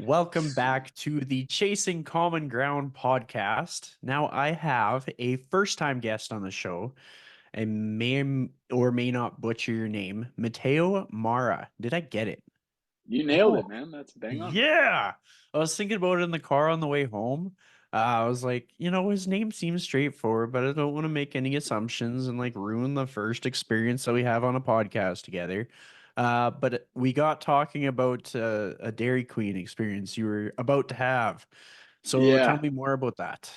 Welcome back to the Chasing Common Ground podcast. Now, I have a first time guest on the show. I may or may not butcher your name, Matteo Marra. Did I get it? You nailed Oh, it, man. That's bang on. yeah. I was thinking about it in the car on the way home. I was like, his name seems straightforward, but I don't want to make any assumptions and like ruin the first experience that we have on a podcast together. But we got talking about a Dairy Queen experience you were about to have. So tell Yeah, me more about that.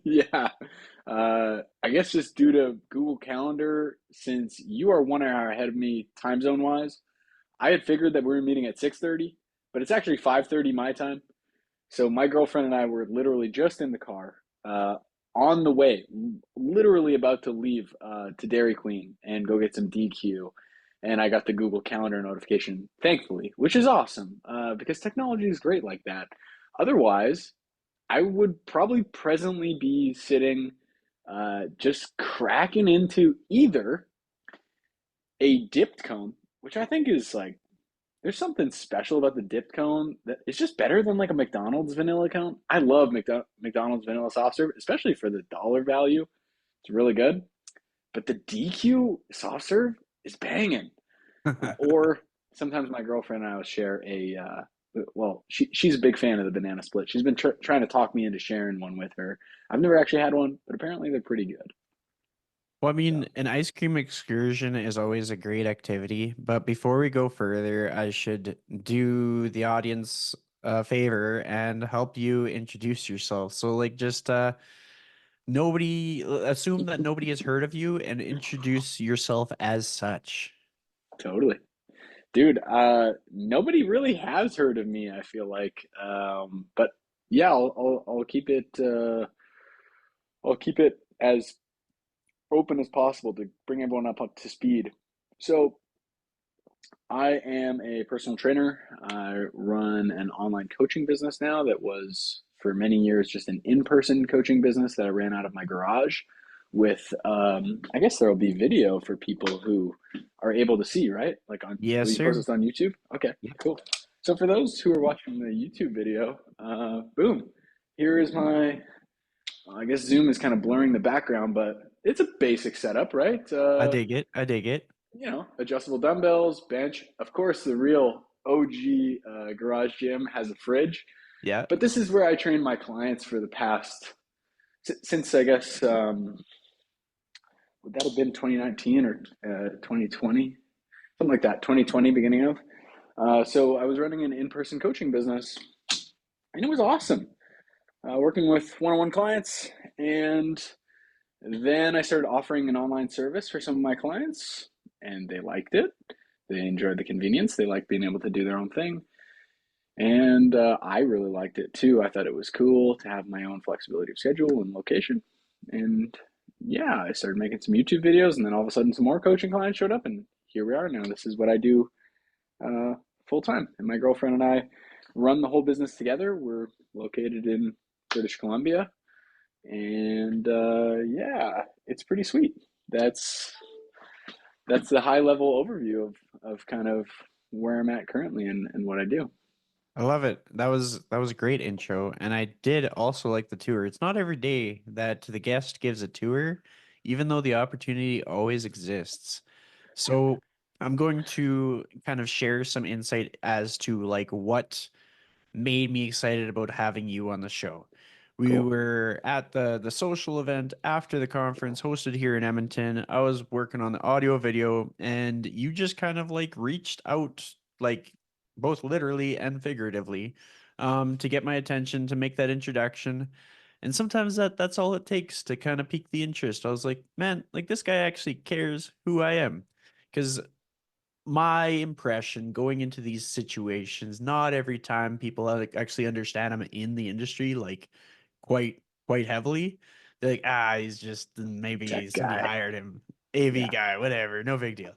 yeah. I guess just due to Google Calendar, since you are 1 hour ahead of me time zone wise, I had figured that we were meeting at 6:30, but it's actually 5:30 my time. So my girlfriend and I were literally just in the car, on the way, literally about to leave to Dairy Queen and go get some DQ. And I got the Google Calendar notification, thankfully, which is awesome because technology is great like that. Otherwise, I would probably presently be sitting just cracking into either a dipped cone, which I think is like there's something special about the dipped cone that it's just better than like a McDonald's vanilla cone. I love McDonald's vanilla soft serve, especially for the dollar value. It's really good. But the DQ soft serve is banging. Or sometimes my girlfriend and I will share she's a big fan of the banana split. She's been trying to talk me into sharing one with her. I've never actually had one, but apparently they're pretty good. Well, I So mean, an ice cream excursion is always a great activity, but before we go further, I should do the audience a favor and help you introduce yourself. So, like, just nobody assume that nobody has heard of you and introduce yourself as such. totally. Dude, nobody really has heard of me, I feel like. But yeah, I'll keep it as open as possible to bring everyone up to speed. So I am a personal trainer. I run an online coaching business now that was for many years just an in-person coaching business that I ran out of my garage with I guess there'll be video for people who are able to see, right? Like will Yes, you post sir. this on YouTube? Okay, Yeah. cool. So for those who are watching the YouTube video, boom, here is my I guess Zoom is kind of blurring the background, but it's a basic setup, right? I dig it. I dig it. Adjustable dumbbells, bench. Of course, the real OG garage gym has a fridge, Yeah. but this is where I train my clients for the past, since I guess, would that have been 2019 or 2020? Something like that, 2020, beginning of. So I was running an in person coaching business, and it was awesome working with one on one clients. And then I started offering an online service for some of my clients, and they liked it. They enjoyed the convenience. They liked being able to do their own thing. And I really liked it too. I thought it was cool to have my own flexibility of schedule and location. And yeah, I started making some YouTube videos, and then all of a sudden, some more coaching clients showed up, and here we are now. This is what I do uh, full time. And my girlfriend and I run the whole business together. We're located in British Columbia, and yeah, it's pretty sweet. That's that's the high level overview of kind of where I'm at currently and what I do. I love it. That was a great intro, and I did also like the tour. It's not every day that the guest gives a tour, even though the opportunity always exists. So I'm going to kind of share some insight as to like what made me excited about having you on the show. We Cool. were at the social event after the conference hosted here in Edmonton. I was working on the audio video and you just kind of like reached out like both literally and figuratively to get my attention to make that introduction. And sometimes that's all it takes to kind of pique the interest. I was like, man, like this guy actually cares who I am. Because my impression going into these situations, not every time people like actually understand I'm in the industry like quite heavily. They're like, he's just maybe Tech somebody guy. hired him, AV Yeah. guy, whatever, no big deal.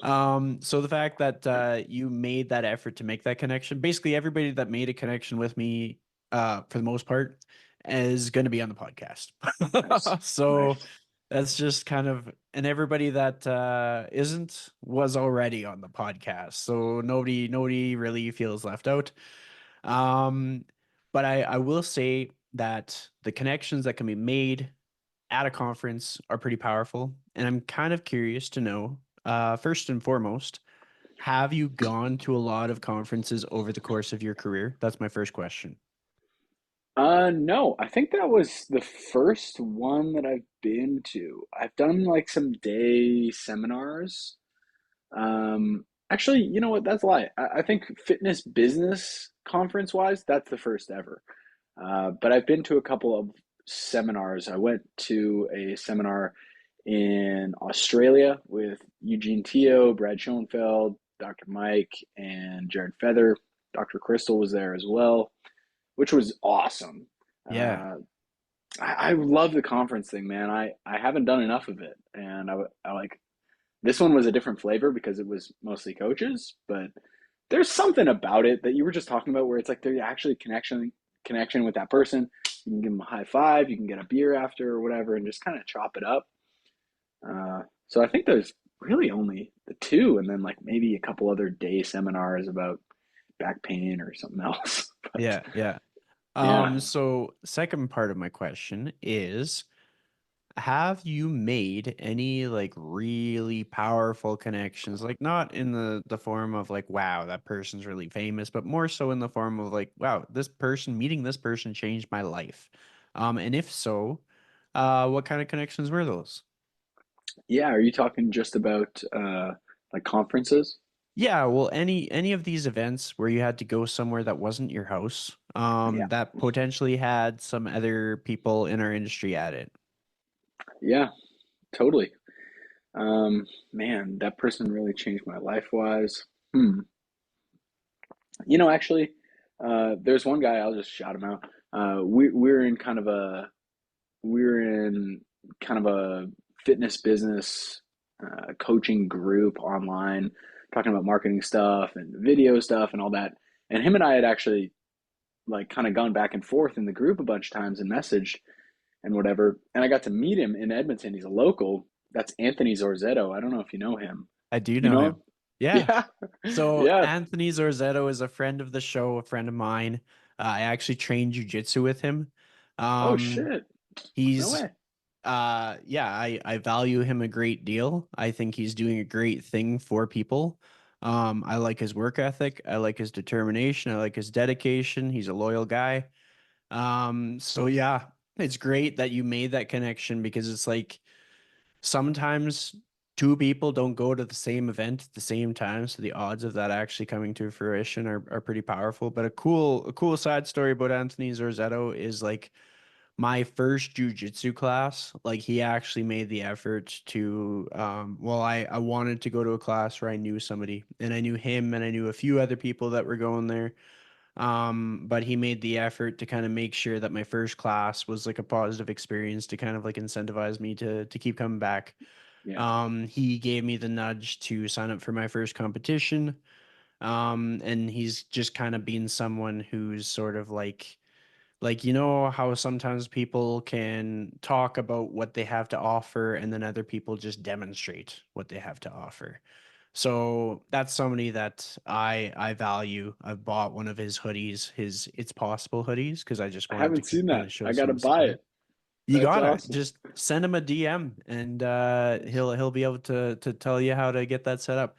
So the fact that you made that effort to make that connection, basically everybody that made a connection with me, for the most part, is going to be on the podcast. Nice. So Nice. that's just kind of, and everybody that isn't was already on the podcast, so nobody really feels left out. Um, but I will say that the connections that can be made at a conference are pretty powerful. And I'm kind of curious to know, first and foremost, have you gone to a lot of conferences over the course of your career? That's my first question. No, I think that was the first one that I've been to. I've done like some day seminars. Actually, you know what? That's a lie. I think fitness business conference wise, that's the first ever. But I've been to a couple of seminars. I went to a seminar in Australia with Eugene Teo, Brad Schoenfeld, Dr. Mike, and Jared Feather. Dr. Crystal was there as well, which was awesome. Yeah, Uh, I love the conference thing, man. I haven't done enough of it, and I like this one was a different flavor because it was mostly coaches, but there's something about it that you were just talking about where it's like there's actually connection with that person. You can give them a high five, you can get a beer after or whatever, and just kind of chop it up. So I think there's really only the two, and then like maybe a couple other day seminars about back pain or something else. But yeah, yeah. yeah, So second part of my question is, have you made any like really powerful connections? Like not in the form of like, wow, that person's really famous, but more so in the form of like, wow, this person meeting this person changed my life. And if so, what kind of connections were those? yeah. Are you talking just about like conferences? Yeah, well, any of these events where you had to go somewhere that wasn't your house, Yeah, that potentially had some other people in our industry at it. yeah, totally. Man, that person really changed my life wise. Hmm. Actually, there's one guy, I'll just shout him out. We're in kind of a fitness business coaching group online, talking about marketing stuff and video stuff and all that. And him and I had actually like kind of gone back and forth in the group a bunch of times and messaged and whatever. And I got to meet him in Edmonton. He's a local. That's Anthony Zorzetto. I don't know if you know him. I do You know know him. him? Yeah. Yeah. So Yeah. Anthony Zorzetto is a friend of the show, a friend of mine. I actually trained jujitsu with him. Oh Um, shit. No he's way. yeah, I value him a great deal. I think he's doing a great thing for people. I like his work ethic. I like his determination. I like his dedication. He's a loyal guy. So yeah, it's great that you made that connection because it's like sometimes two people don't go to the same event at the same time, so the odds of that actually coming to fruition are pretty powerful. But a cool side story about Anthony Zorzetto is like my first jujitsu class, like he actually made the effort to well, I wanted to go to a class where I knew somebody and I knew him and I knew a few other people that were going there. But he made the effort to kind of make sure that my first class was like a positive experience to kind of like incentivize me to keep coming back. Yeah. He gave me the nudge to sign up for my first competition. And he's just kind of been someone who's sort of like you know how sometimes people can talk about what they have to offer and then other people just demonstrate what they have to offer. So that's somebody that I value. I've bought one of his hoodies, his It's Possible hoodies, because I just I wanted to haven't seen kind that. of show I gotta some buy support. it. You That's gotta awesome. just send him a DM and he'll be able to tell you how to get that set up.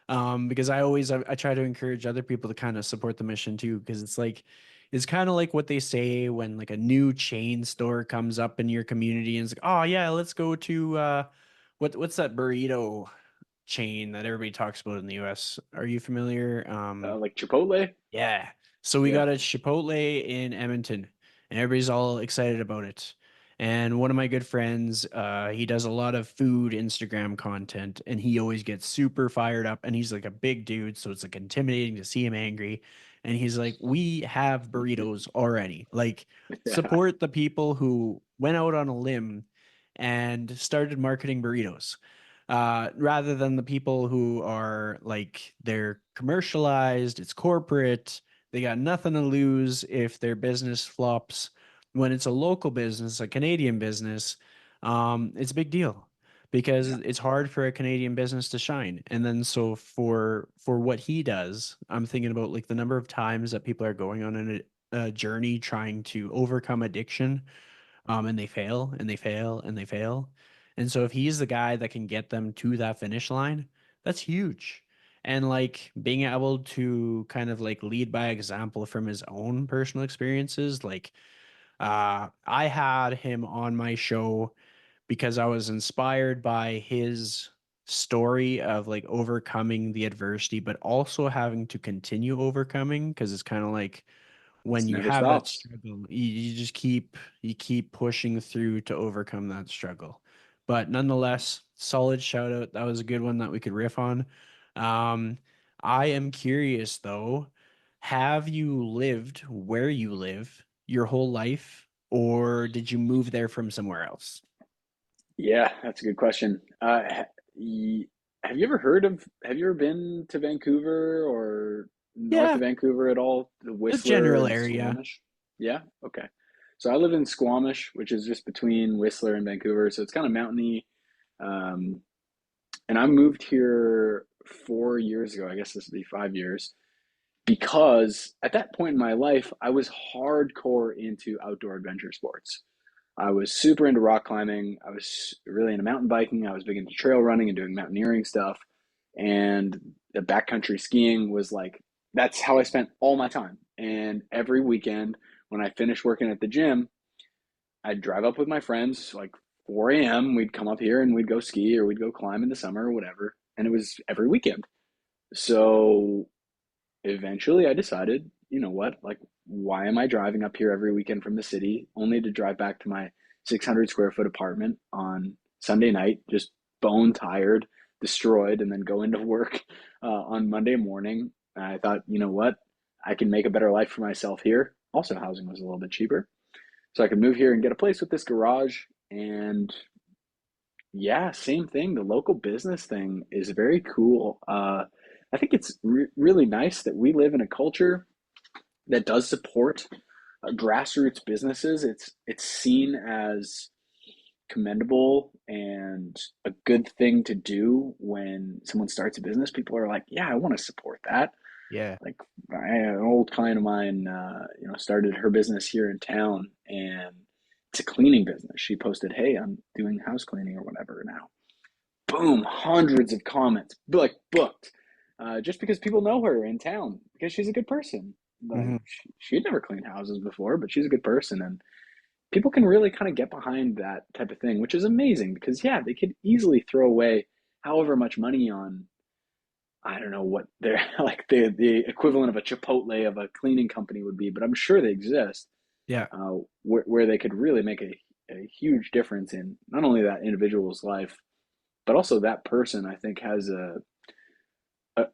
Because I try to encourage other people to kind of support the mission too, because it's kind of like what they say when like a new chain store comes up in your community and it's like, oh yeah, let's go to what's that burrito chain that everybody talks about in the US? Are you familiar? Like Chipotle? Yeah. So we Yeah. got a Chipotle in Edmonton, and everybody's all excited about it. And one of my good friends, he does a lot of food Instagram content, and he always gets super fired up. And he's like a big dude, so it's like intimidating to see him angry. And he's like, "We have burritos already. Like, Yeah. support the people who went out on a limb and started marketing burritos." Rather than the people who are like they're commercialized, it's corporate, they got nothing to lose if their business flops. When it's a local business, a Canadian business, it's a big deal because Yeah. it's hard for a Canadian business to shine. And then so for what he does, I'm thinking about like the number of times that people are going on a journey trying to overcome addiction, and they fail and they fail and they fail. And so if he's the guy that can get them to that finish line, that's huge. And like being able to kind of like lead by example from his own personal experiences, like I had him on my show because I was inspired by his story of like overcoming the adversity, but also having to continue overcoming because it's kind of like It when you never have that stops. struggle, you just keep pushing through to overcome that struggle. But nonetheless, solid shout out. That was a good one that we could riff on. Um, I am curious though, have you lived where you live your whole life, or did you move there from somewhere else? Yeah, that's a good question. Have you ever heard of, have you ever been to Vancouver or north Yeah, of Vancouver at all? The the Whistler general and area. Squamish? Yeah? Okay. So I live in Squamish, which is just between Whistler and Vancouver. So it's kind of mountainy. Um, and I moved here 4 years ago. I guess this would be 5 years. Because at that point in my life, I was hardcore into outdoor adventure sports. I was super into rock climbing. I was really into mountain biking. I was big into trail running and doing mountaineering stuff. And the backcountry skiing was like, that's how I spent all my time. And every weekend, when I finished working at the gym, I'd drive up with my friends, like 4 a.m. We'd come up here and we'd go ski or we'd go climb in the summer or whatever. And it was every weekend. So eventually I decided, you know what, like, why am I driving up here every weekend from the city only to drive back to my 600 square foot apartment on Sunday night, just bone tired, destroyed, and then go into work on Monday morning? And I thought, you know what, I can make a better life for myself here. Also, housing was a little bit cheaper. So I could move here and get a place with this garage. And yeah, same thing. The local business thing is very cool. I think it's really nice that we live in a culture that does support grassroots businesses. It's seen as commendable and a good thing to do when someone starts a business. People are like, "Yeah, I want to support that." Yeah. Like, an old client of mine, started her business here in town, and it's a cleaning business. She posted, "Hey, I'm doing house cleaning or whatever now." Boom, hundreds of comments, like booked, just because people know her in town because she's a good person. Like, Hmm. she'd never cleaned houses before, but she's a good person, and people can really kind of get behind that type of thing, which is amazing because yeah, they could easily throw away however much money on, I don't know what they're like, the equivalent of a Chipotle of a cleaning company would be, but I'm sure they exist, Yeah. where they could really make a huge difference in not only that individual's life, but also that person. I think has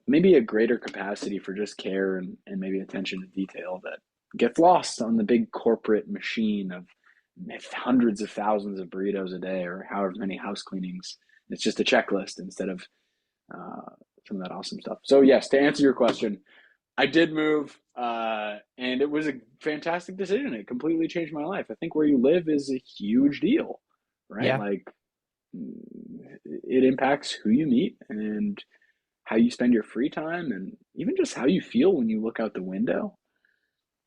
maybe a greater capacity for just care and maybe attention to detail that gets lost on the big corporate machine of hundreds of thousands of burritos a day or however many house cleanings. It's just a checklist instead of uh, some of that awesome stuff. So yes, to answer your question, I did move, and it was a fantastic decision. It completely changed my life. I think where you live is a huge deal, right? Yeah. Like, it impacts who you meet and how you spend your free time and even just how you feel when you look out the window.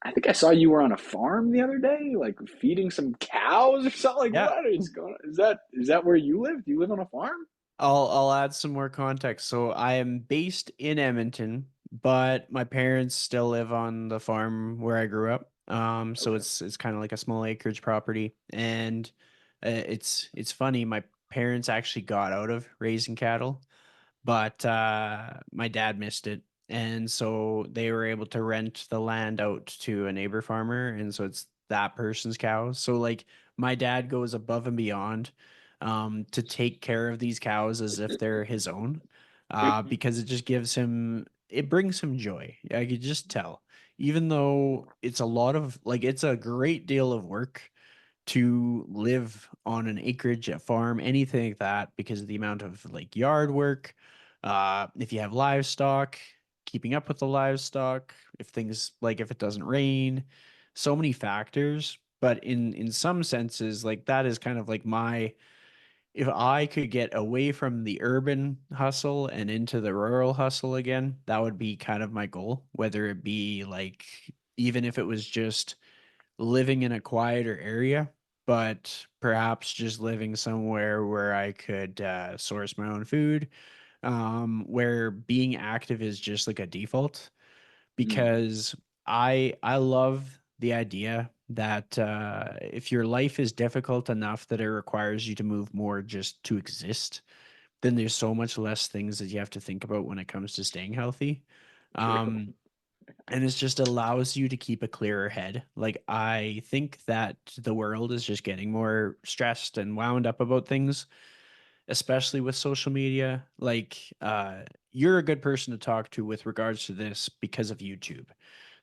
I think I saw you were on a farm the other day, like feeding some cows or something. Like, Yeah. what is going on? Is that where you live? Do you live on a farm? I'll add some more context. So I am based in Edmonton, but my parents still live on the farm where I grew up. So Okay. it's kind of like a small acreage property, and it's funny. My parents actually got out of raising cattle, but my dad missed it, and so they were able to rent the land out to a neighbor farmer, and so it's that person's cows. So like my dad goes above and beyond to take care of these cows as if they're his own, because it just gives him, it brings him joy. I could just tell, even though it's a lot of like, it's a great deal of work to live on an acreage, a farm, anything like that, because of the amount of like yard work. If you have livestock, keeping up with the livestock, if things like if it doesn't rain, so many factors. But in some senses, like that is kind of like my if I could get away from the urban hustle and into the rural hustle again, that would be kind of my goal, whether it be like, even if it was just living in a quieter area, but perhaps just living somewhere where I could source my own food, where being active is just like a default. Mm, Because I love the idea that if your life is difficult enough that it requires you to move more just to exist, then there's so much less things that you have to think about when it comes to staying healthy. true. Um, and it just allows you to keep a clearer head. Like, I think that the world is just getting more stressed and wound up about things, especially with social media. Like, you're a good person to talk to with regards to this because of YouTube.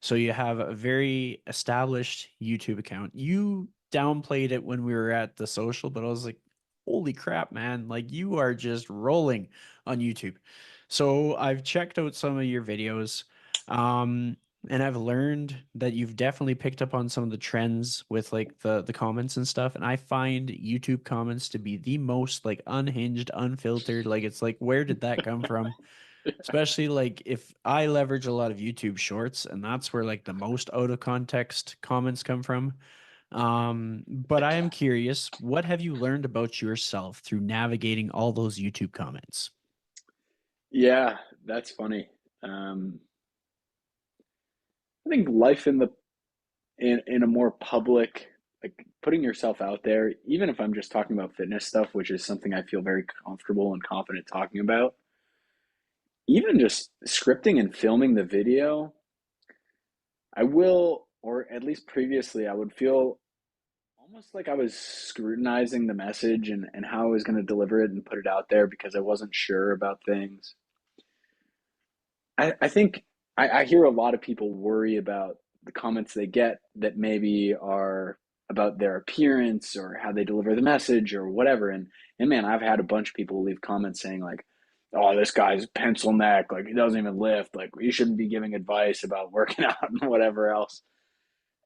So you have a very established YouTube account. You downplayed it when we were at the social, but I was like, holy crap, man. Like, you are just rolling on YouTube. So I've checked out some of your videos. Um, and I've learned that you've definitely picked up on some of the trends with like the comments and stuff. And I find YouTube comments to be the most like unhinged, unfiltered. Like, it's like, where did that come from? Especially like if I leverage a lot of YouTube shorts, and that's where like the most out of context comments come from. But I am curious, what have you learned about yourself through navigating all those YouTube comments? Yeah, that's funny. I think life in a more public, like putting yourself out there, even if I'm just talking about fitness stuff, which is something I feel very comfortable and confident talking about, even just scripting and filming the video, I will, or at least previously, I would feel almost like I was scrutinizing the message and how I was going to deliver it and put it out there because I wasn't sure about things. I think I hear a lot of people worry about the comments they get that maybe are about their appearance or how they deliver the message or whatever. And man, I've had a bunch of people leave comments saying like, "Oh, this guy's pencil neck, like he doesn't even lift, like you shouldn't be giving advice about working out and whatever else."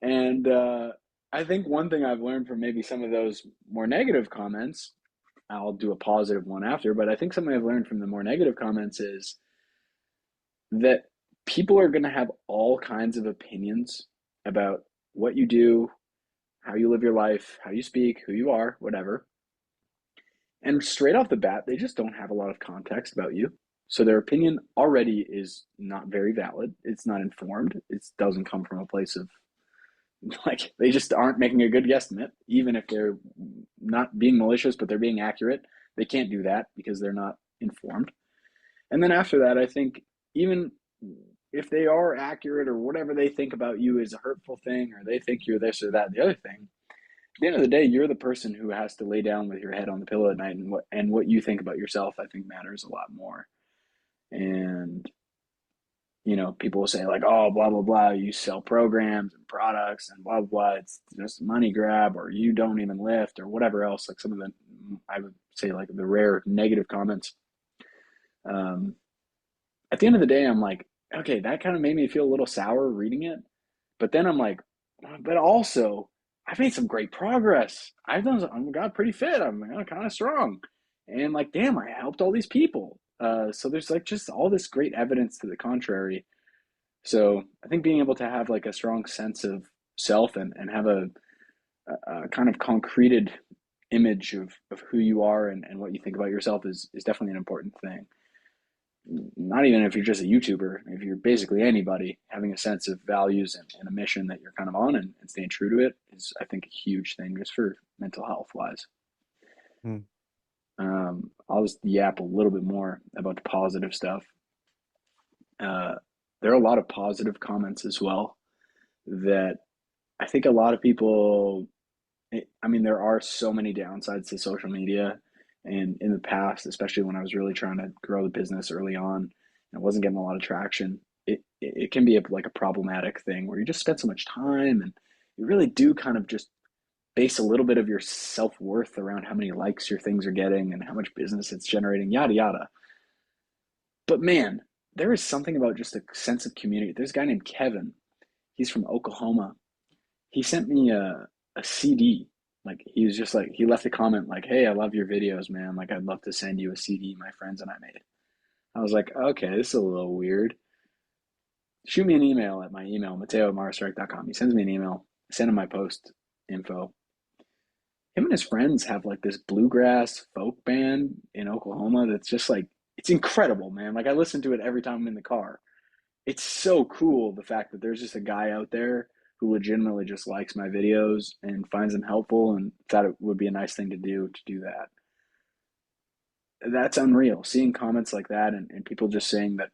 And I think one thing I've learned from maybe some of those more negative comments, I'll do a positive one after, but I think something I've learned from the more negative comments is that people are going to have all kinds of opinions about what you do, how you live your life, how you speak, who you are, whatever. And straight off the bat, they just don't have a lot of context about you. So their opinion already is not very valid. It's not informed. It doesn't come from a place of like they just aren't making a good guesstimate, even if they're not being malicious, but they're being accurate. They can't do that because they're not informed. And then after that, I think even if they are accurate or whatever they think about you is a hurtful thing or they think you're this or that, the other thing, at the end of the day, you're the person who has to lay down with your head on the pillow at night and what you think about yourself, I think matters a lot more. And people will say like, oh, blah, blah, blah, you sell programs and products and blah, blah, blah. It's just a money grab or you don't even lift or whatever else. Like some of the, I would say like the rare negative comments. Um, at the end of the day, I'm like, okay, that kind of made me feel a little sour reading it. But then I'm like, but also, I've made some great progress. I got pretty fit. I'm kind of strong. And like, damn, I helped all these people. So there's like just all this great evidence to the contrary. So I think being able to have like a strong sense of self and have a kind of concreted image of who you are and what you think about yourself is definitely an important thing. Not even if you're just a YouTuber, if you're basically anybody, having a sense of values and a mission that you're kind of on and staying true to it is, I think, a huge thing just for mental health wise. Hmm. I'll just yap a little bit more about the positive stuff. Uh, there are a lot of positive comments as well that I think a lot of people, I mean, there are so many downsides to social media. And in the past, especially when I was really trying to grow the business early on, and I wasn't getting a lot of traction, it can be like a problematic thing where you just spend so much time and you really do kind of just base a little bit of your self worth around how many likes your things are getting and how much business it's generating, yada, yada. But man, there is something about just a sense of community. There's a guy named Kevin. He's from Oklahoma. He sent me a CD Like he was just like he left a comment like, "Hey, I love your videos, man. Like I'd love to send you a CD my friends and I made." I was like, "Okay, this is a little weird." Shoot me an email at my email, Matteo@marstrike.com. He sends me an email. I send him my post info. Him and his friends have like this bluegrass folk band in Oklahoma that's just like it's incredible, man. Like I listen to it every time I'm in the car. It's so cool the fact that there's just a guy out there who legitimately just likes my videos and finds them helpful and thought it would be a nice thing to do that. That's unreal. Seeing comments like that and people just saying that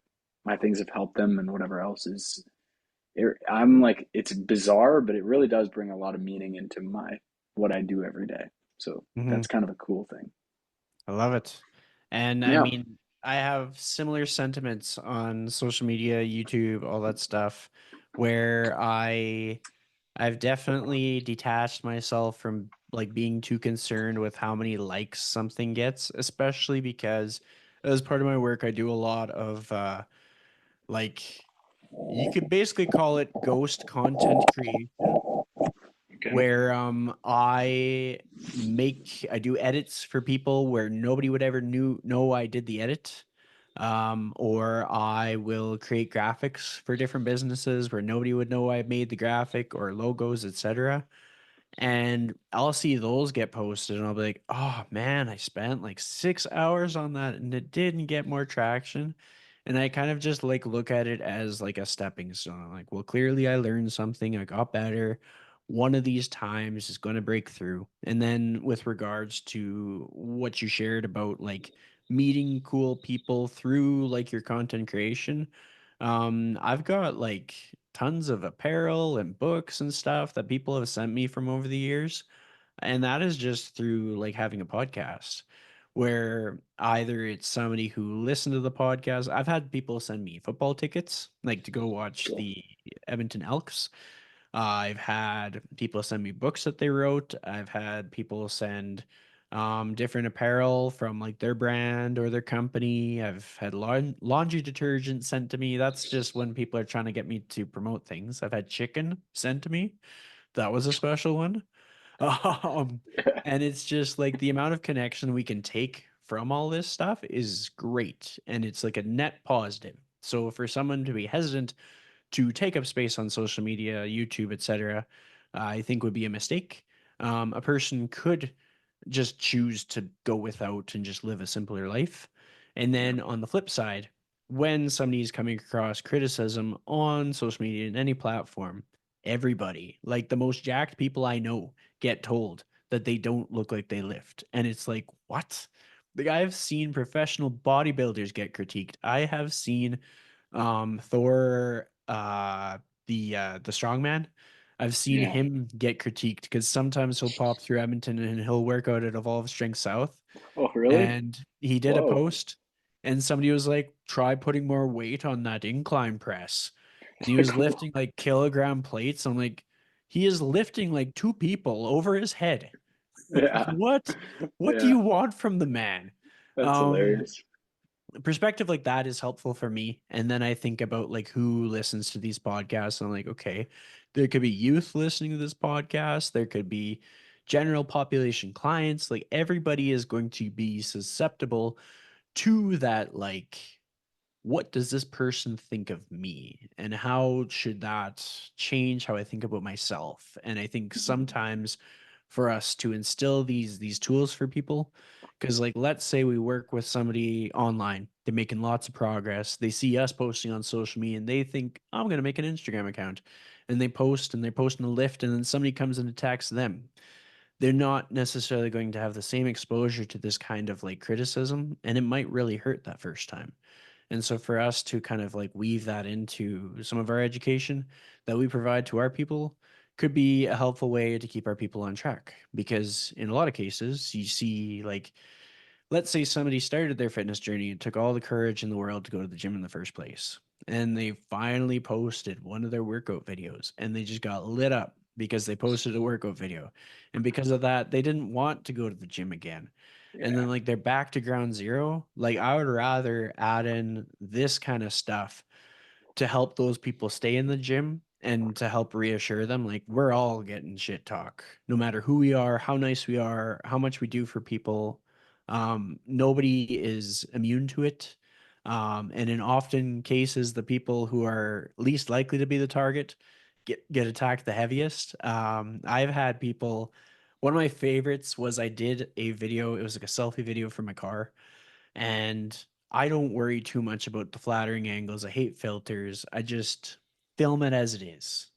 my things have helped them and whatever else is I'm like it's bizarre, but it really does bring a lot of meaning into my what I do every day. So Mhm. that's kind of a cool thing. I love it. And I Yeah. mean, I have similar sentiments on social media, YouTube, all that stuff, where I've definitely detached myself from like being too concerned with how many likes something gets, especially because as part of my work, I do a lot of like you could basically call it ghost content creation Okay. where I do edits for people where nobody would ever know I did the edit. Or I will create graphics for different businesses where nobody would know I made the graphic or logos, etc. And I'll see those get posted and I'll be like, oh man, I spent like 6 hours on that and it didn't get more traction. And I kind of just like look at it as like a stepping stone. I'm like, well, clearly I learned something. I got better. One of these times is going to break through. And then with regards to what you shared about like meeting cool people through like your content creation, I've got like tons of apparel and books and stuff that people have sent me from over the years. And that is just through like having a podcast where either it's somebody who listened to the podcast. I've had people send me football tickets, like to go watch Cool. the Edmonton Elks. I've had people send me books that they wrote. I've had people send different apparel from like their brand or their company. I've had laundry detergent sent to me. That's just when people are trying to get me to promote things. I've had chicken sent to me. That was a special one. Um, Yeah. and it's just like the amount of connection we can take from all this stuff is great. And it's like a net positive. So for someone to be hesitant to take up space on social media, YouTube, etc., I think would be a mistake. A person could just choose to go without and just live a simpler life. And Yeah. then on the flip side, when somebody's coming across criticism on social media in any platform, everybody, like the most jacked people I know, get told that they don't look like they lift. And it's like, what? Like I've seen professional bodybuilders get critiqued. I have seen Thor the strongman. I've seen Yeah. him get critiqued because sometimes he'll pop through Edmonton and he'll work out at Evolve Strength South. Oh, really? And he did a Whoa. post and somebody was like, try putting more weight on that incline press. And he was Cool. lifting like kilogram plates. I'm like, he is lifting like two people over his head. Like, Yeah. what do Yeah. you want from the man? That's Um, hilarious. Perspective like that is helpful for me. And then I think about like who listens to these podcasts. And I'm like, okay, there could be youth listening to this podcast. There could be general population clients. Like everybody is going to be susceptible to that, like what does this person think of me and how should that change how I think about myself. And I think sometimes for us to instill these tools for people, because like let's say we work with somebody online, they're making lots of progress, they see us posting on social media and they think I'm going to make an Instagram account, and they post and they're posting a lift and then somebody comes and attacks them. They're not necessarily going to have the same exposure to this kind of like criticism, and it might really hurt that first time. And so for us to kind of like weave that into some of our education that we provide to our people could be a helpful way to keep our people on track. Because in a lot of cases, you see like let's say somebody started their fitness journey and took all the courage in the world to go to the gym in the first place. And they finally posted one of their workout videos and they just got lit up because they posted a workout video. And because of that, they didn't want to go to the gym again. And then Yeah. like they're back to ground zero. Like I would rather add in this kind of stuff to help those people stay in the gym and to help reassure them, like we're all getting shit talk, no matter who we are, how nice we are, how much we do for people. Nobody is immune to it. And in often cases, the people who are least likely to be the target get attacked the heaviest. I've had people. One of my favorites was I did a video. It was like a selfie video for my car, and I don't worry too much about the flattering angles. I hate filters. I just film it as it is.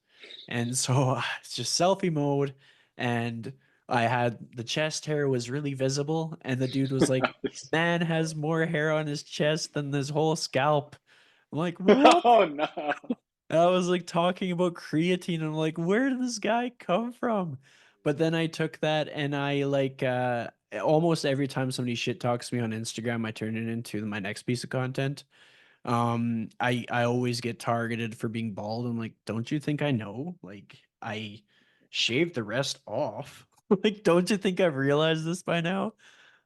And so it's just selfie mode. And I had the chest hair was really visible. And the dude was like, man has more hair on his chest than this whole scalp. I'm like, what? Oh no. I was like talking about creatine. And I'm like, where did this guy come from? But then I took that and I like almost every time somebody shit talks me on Instagram, I turn it into my next piece of content. I always get targeted for being bald. I'm like, don't you think I know? Like I shaved the rest off. Like, don't you think I've realized this by now?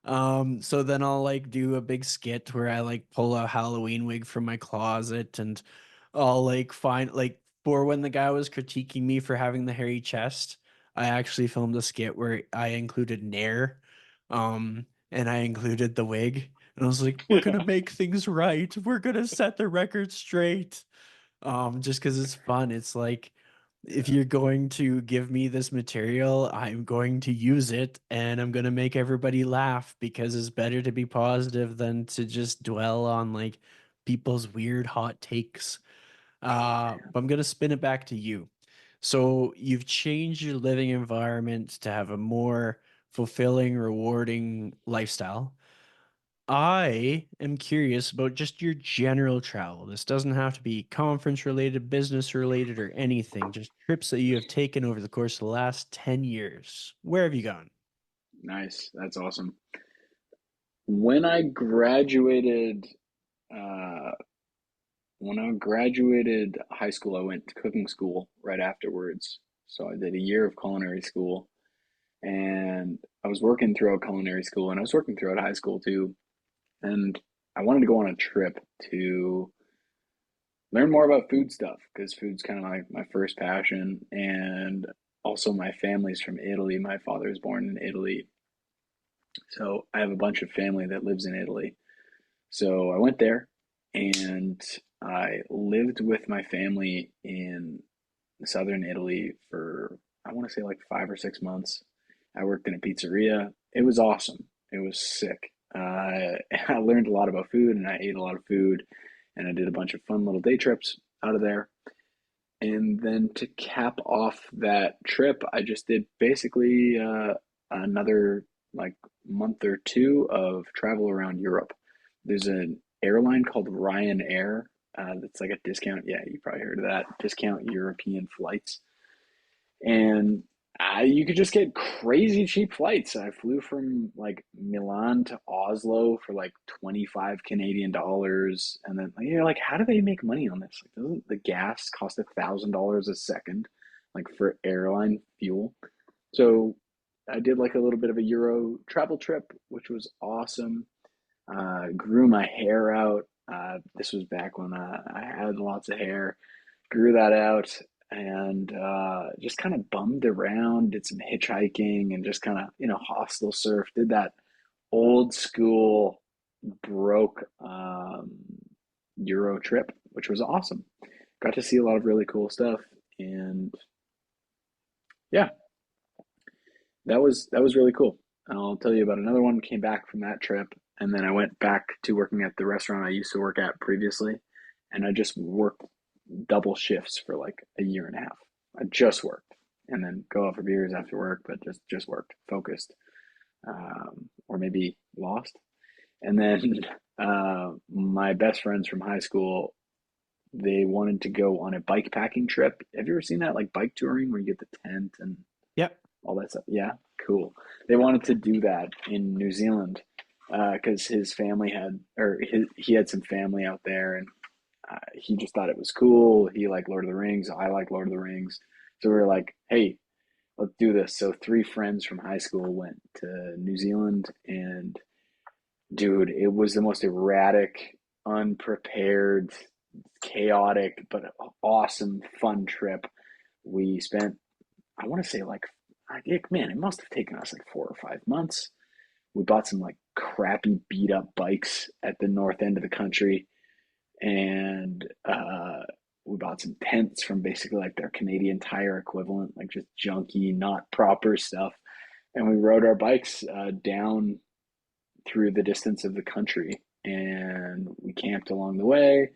So then I'll like do a big skit where I like pull a Halloween wig from my closet and I'll like find like for when the guy was critiquing me for having the hairy chest, I actually filmed a skit where I included Nair, and I included the wig. And I was like, we're gonna Yeah. make things right. We're gonna set the record straight. Just because it's fun. It's like if Yeah. you're going to give me this material, I'm going to use it and I'm going to make everybody laugh because it's better to be positive than to just dwell on like people's weird hot takes. But I'm going to spin it back to you. So you've changed your living environment to have a more fulfilling, rewarding lifestyle. I am curious about just your general travel. This doesn't have to be conference related, business related, or anything. Just trips that you have taken over the course of the last 10 years. Where have you gone? Nice. That's awesome. When I graduated, uh, when I graduated high school, I went to cooking school right afterwards. So I did a year of culinary school, and I was working throughout culinary school, and I was working throughout high school too. And I wanted to go on a trip to learn more about food stuff because food's kind of my first passion. And also, my family's from Italy. My father was born in Italy. So I have a bunch of family that lives in Italy. So I went there and I lived with my family in southern Italy for, I want to say like 5 or 6 months. I worked in a pizzeria. It was awesome. It was sick. I learned a lot about food and I ate a lot of food and I did a bunch of fun little day trips out of there. And then to cap off that trip, I just did basically another like month or two of travel around Europe. There's an airline called Ryanair that's like a discount. Yeah, you probably heard of that. Discount European flights. And you could just get crazy cheap flights. I flew from like Milan to Oslo for like 25 Canadian dollars. And then you're like, how do they make money on this? Like, doesn't the gas cost $1,000 a second, like for airline fuel? So I did like a little bit of a Euro travel trip, which was awesome. Grew my hair out. This was back when I had lots of hair. Grew that out and just kind of bummed around, did some hitchhiking and just kind of, hostel surf, did that old school broke Euro trip, which was awesome. Got to see a lot of really cool stuff. And yeah, that was really cool. I'll tell you about another one. Came back from that trip, and then I went back to working at the restaurant I used to work at previously, and I just worked double shifts for like a year and a half. I just worked, and then go out for beers after work, but just worked, focused, or maybe lost. And then my best friends from high school, they wanted to go on a bike packing trip. Have you ever seen that, like bike touring, where you get the tent and Yep. all that stuff? Yeah, cool. They wanted to do that in New Zealand because his family had, or he had some family out there, and he just thought it was cool. He liked Lord of the Rings. I like Lord of the Rings. So we were like, hey, let's do this. So three friends from high school went to New Zealand, and dude, it was the most erratic, unprepared. chaotic but awesome, fun trip. We spent, I want to say like, man, it must have taken us like 4 or 5 months. We bought some like crappy beat up bikes at the north end of the country, and we bought some tents from basically like their Canadian Tire equivalent, like just junky, not proper stuff. And we rode our bikes down through the distance of the country, and we camped along the way.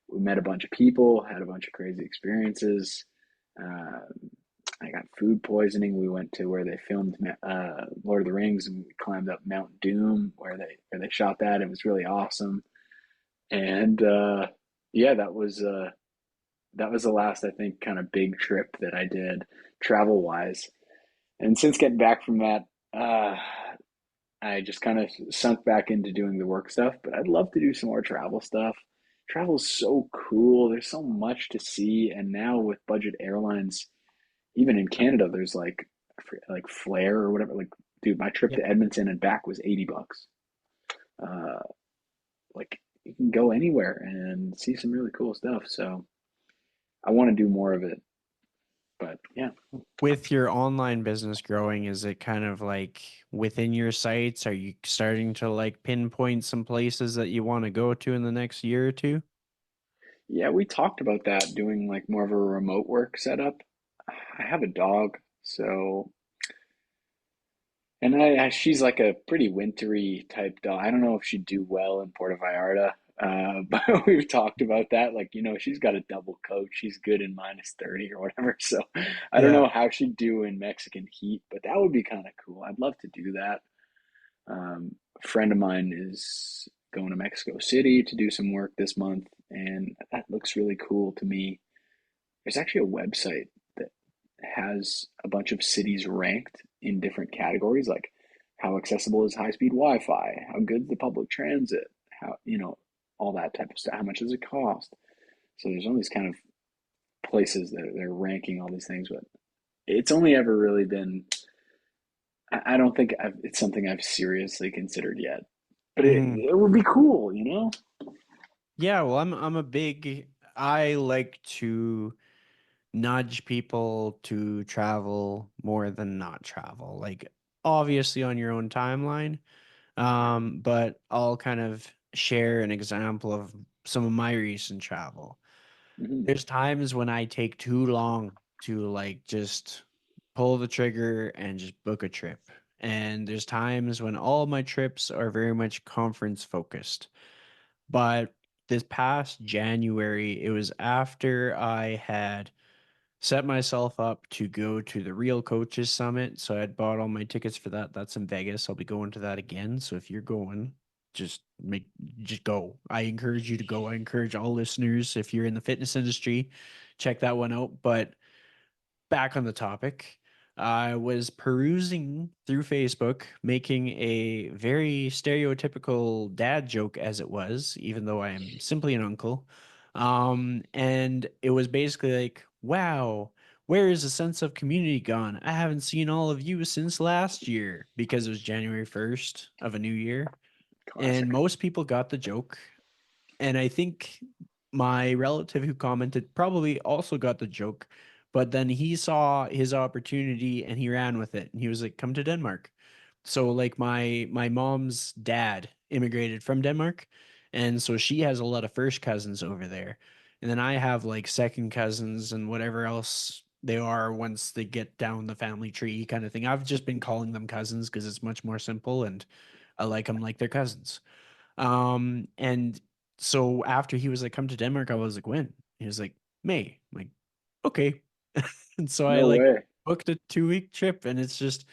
We met a bunch of people, had a bunch of crazy experiences. Uh, I got food poisoning. We went to where they filmed Lord of the Rings, and we climbed up Mount Doom where they shot that. It was really awesome. And yeah, that was the last, I think, kind of big trip that I did travel wise. And since getting back from that, uh, I just kind of sunk back into doing the work stuff. But I'd love to do some more travel stuff. Travel's so cool. There's so much to see, and now with budget airlines, even in Canada, there's like Flair or whatever. Like, dude, my trip Yep. to Edmonton and back was $80. Uh, like, you can go anywhere and see some really cool stuff. So I want to do more of it. But yeah, With your online business growing, is it kind of like within your sites? Are you starting to like pinpoint some places that you want to go to in the next year or two? yeah, we talked about that doing like more of a remote work setup. I have a dog, so and she's like a pretty wintry type dog. I don't know if she'd do well in Puerto Vallarta, but we've talked about that. Like, she's got a double coat. She's good in -30 or whatever. So I don't Yeah. know how she'd do in Mexican heat, but that would be kind of cool. I'd love to do that. A friend of mine is going to Mexico City to do some work this month, and that looks really cool to me. There's actually a website that has a bunch of cities ranked in different categories, like how accessible is high speed Wi Fi, how good is the public transit, how, all that type of stuff, how much does it cost. So there's all these kind of places that they're ranking all these things, but it's only ever really been, I don't think it's something I've seriously considered yet. But it would be cool, you know? Yeah, well, I'm a big I like to nudge people to travel more than not travel. Like obviously on your own timeline. But I'll kind of share an example of some of my recent travel. Hmm. There's times when I take too long to like just pull the trigger and just book a trip. And there's times when all my trips are very much conference focused. But this past January, it was after I had set myself up to go to the Real Coaches Summit. So I had bought all my tickets for that. That's in Vegas. I'll be going to that again. So if you're going, just make just go. I encourage you to go. I encourage all listeners, if you're in the fitness industry, check that one out. But back on the topic, I was perusing through Facebook, making a very stereotypical dad joke as it was, even though I am simply an uncle. And it was basically like, wow, where is the sense of community gone? I haven't seen all of you since last year because it was January 1st of a new year. And Classic. most people got the joke. And I think my relative who commented probably also got the joke, but then he saw his opportunity and he ran with it. And he was like, "Come to Denmark." So like my mom's dad immigrated from Denmark, and so she has a lot of first cousins over there. And then I have like second cousins and whatever else they are once they get down the family tree kind of thing. I've just been calling them cousins because it's much more simple and I like them like they're cousins. And so after he was like, come to Denmark, I was like, when? He was like, May. I'm like, okay. And so I No like way. booked a 2 week trip and it's just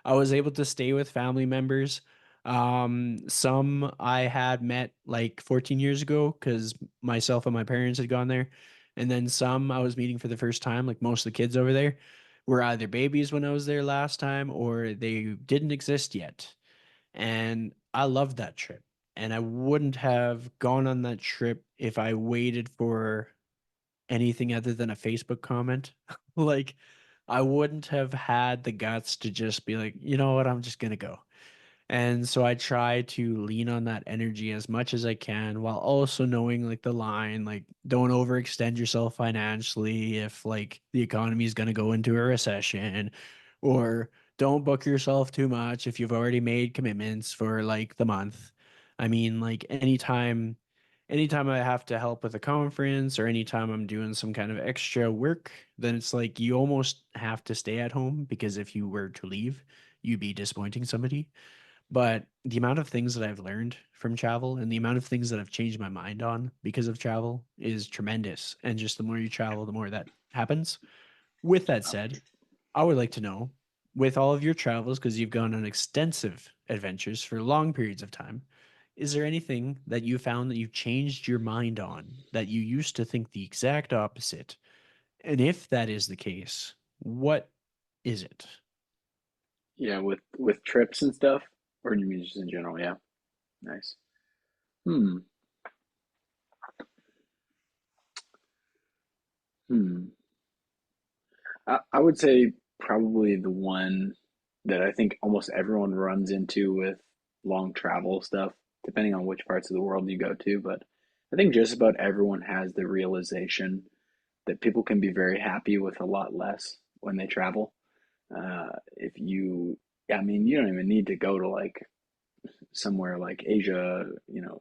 I was able to stay with family members. Some I had met like 14 years ago because myself and my parents had gone there. And then some I was meeting for the first time, like most of the kids over there were either babies when I was there last time or they didn't exist yet. And I loved that trip. And I wouldn't have gone on that trip if I waited for anything other than a Facebook comment. Like, I wouldn't have had the guts to just be like, you know what, I'm just gonna go. And so I try to lean on that energy as much as I can while also knowing like the line, like don't overextend yourself financially if like the economy is going to go into a recession, or don't book yourself too much if you've already made commitments for like the month. I mean, like anytime I have to help with a conference or anytime I'm doing some kind of extra work, then it's like you almost have to stay at home because if you were to leave, you'd be disappointing somebody. But the amount of things that I've learned from travel and the amount of things that I've changed my mind on because of travel is tremendous. And just the more you travel, the more that happens. With that said, I would like to know, with all of your travels, because you've gone on extensive adventures for long periods of time, is there anything that you found that you changed your mind on that you used to think the exact opposite? And if that is the case, what is it? Yeah, with trips and stuff, or do you mean just in general? Yeah, nice. Hmm. Hmm. I would say probably the one that I think almost everyone runs into with long travel stuff, depending on which parts of the world you go to. But I think just about everyone has the realization that people can be very happy with a lot less when they travel. If you, yeah, I mean, you don't even need to go to like somewhere like Asia,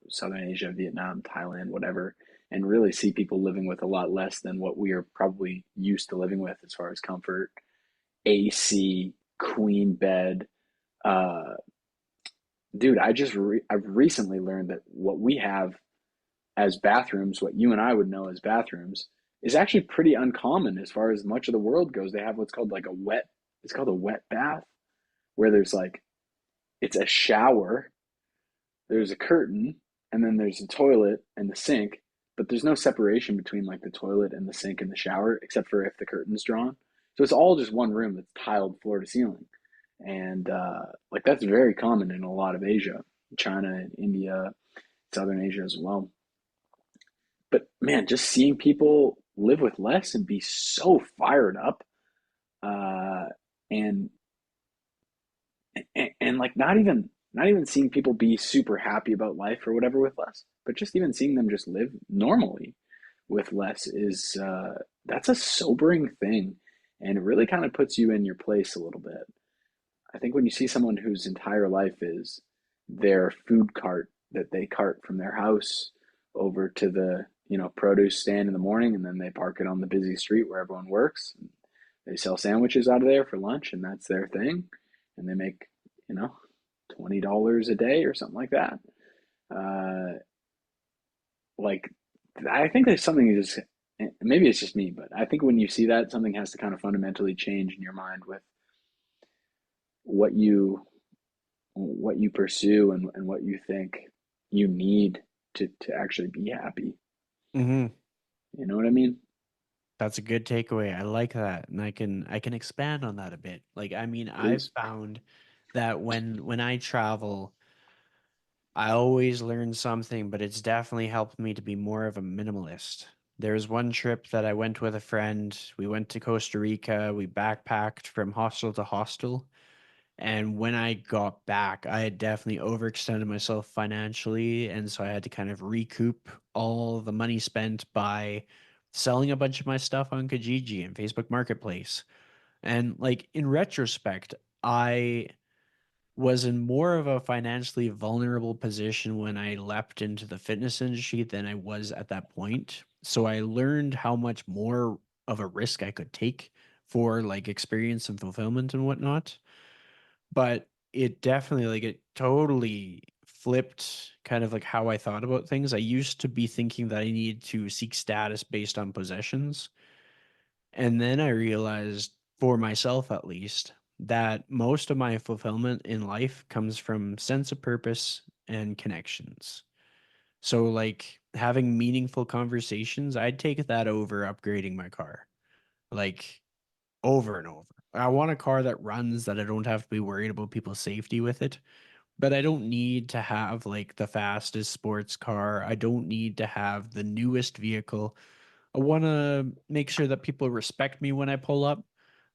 Southern Asia, Vietnam, Thailand, whatever, and really see people living with a lot less than what we are probably used to living with as far as comfort, AC, queen bed. Uh, Dude, I've recently learned that what we have as bathrooms, what you and I would know as bathrooms, is actually pretty uncommon as far as much of the world goes. They have what's called like a wet, it's called a wet bath, where there's like, it's a shower, there's a curtain, and then there's a toilet and the sink, but there's no separation between like the toilet and the sink and the shower, except for if the curtain's drawn. So it's all just one room that's tiled floor to ceiling. And like that's very common in a lot of Asia, China, India, Southern Asia as well. But man, just seeing people live with less and be so fired up, uh, and and like not even seeing people be super happy about life or whatever with less, but just even seeing them just live normally with less is that's a sobering thing, and it really kind of puts you in your place a little bit. I think when you see someone whose entire life is their food cart that they cart from their house over to the produce stand in the morning, and then they park it on the busy street where everyone works. And they sell sandwiches out of there for lunch, and that's their thing. And they make you know $20 a day or something like that. Uh, like I think there's something just maybe it's just me, but I think when you see that, something has to kind of fundamentally change in your mind with what you pursue and what you think you need to actually be happy. Hmm. You know what I mean? That's a good takeaway. I like that. And I can expand on that a bit. Like I mean, I've Please. found that when I travel, I always learn something, but it's definitely helped me to be more of a minimalist. There's one trip that I went with a friend. We went to Costa Rica. We backpacked from hostel to hostel. And when I got back, I had definitely overextended myself financially. And so I had to kind of recoup all the money spent by selling a bunch of my stuff on Kijiji and Facebook Marketplace. And like in retrospect, I was in more of a financially vulnerable position when I leapt into the fitness industry than I was at that point. So I learned how much more of a risk I could take for like experience and fulfillment and whatnot. But it definitely like it totally flipped kind of like how I thought about things. I used to be thinking that I needed to seek status based on possessions. And then I realized, for myself at least, that most of my fulfillment in life comes from sense of purpose and connections. So, like having meaningful conversations, I'd take that over upgrading my car, like over and over. I want a car that runs, that I don't have to be worried about people's safety with it. But I don't need to have like the fastest sports car. I don't need to have the newest vehicle. I want to make sure that people respect me when I pull up.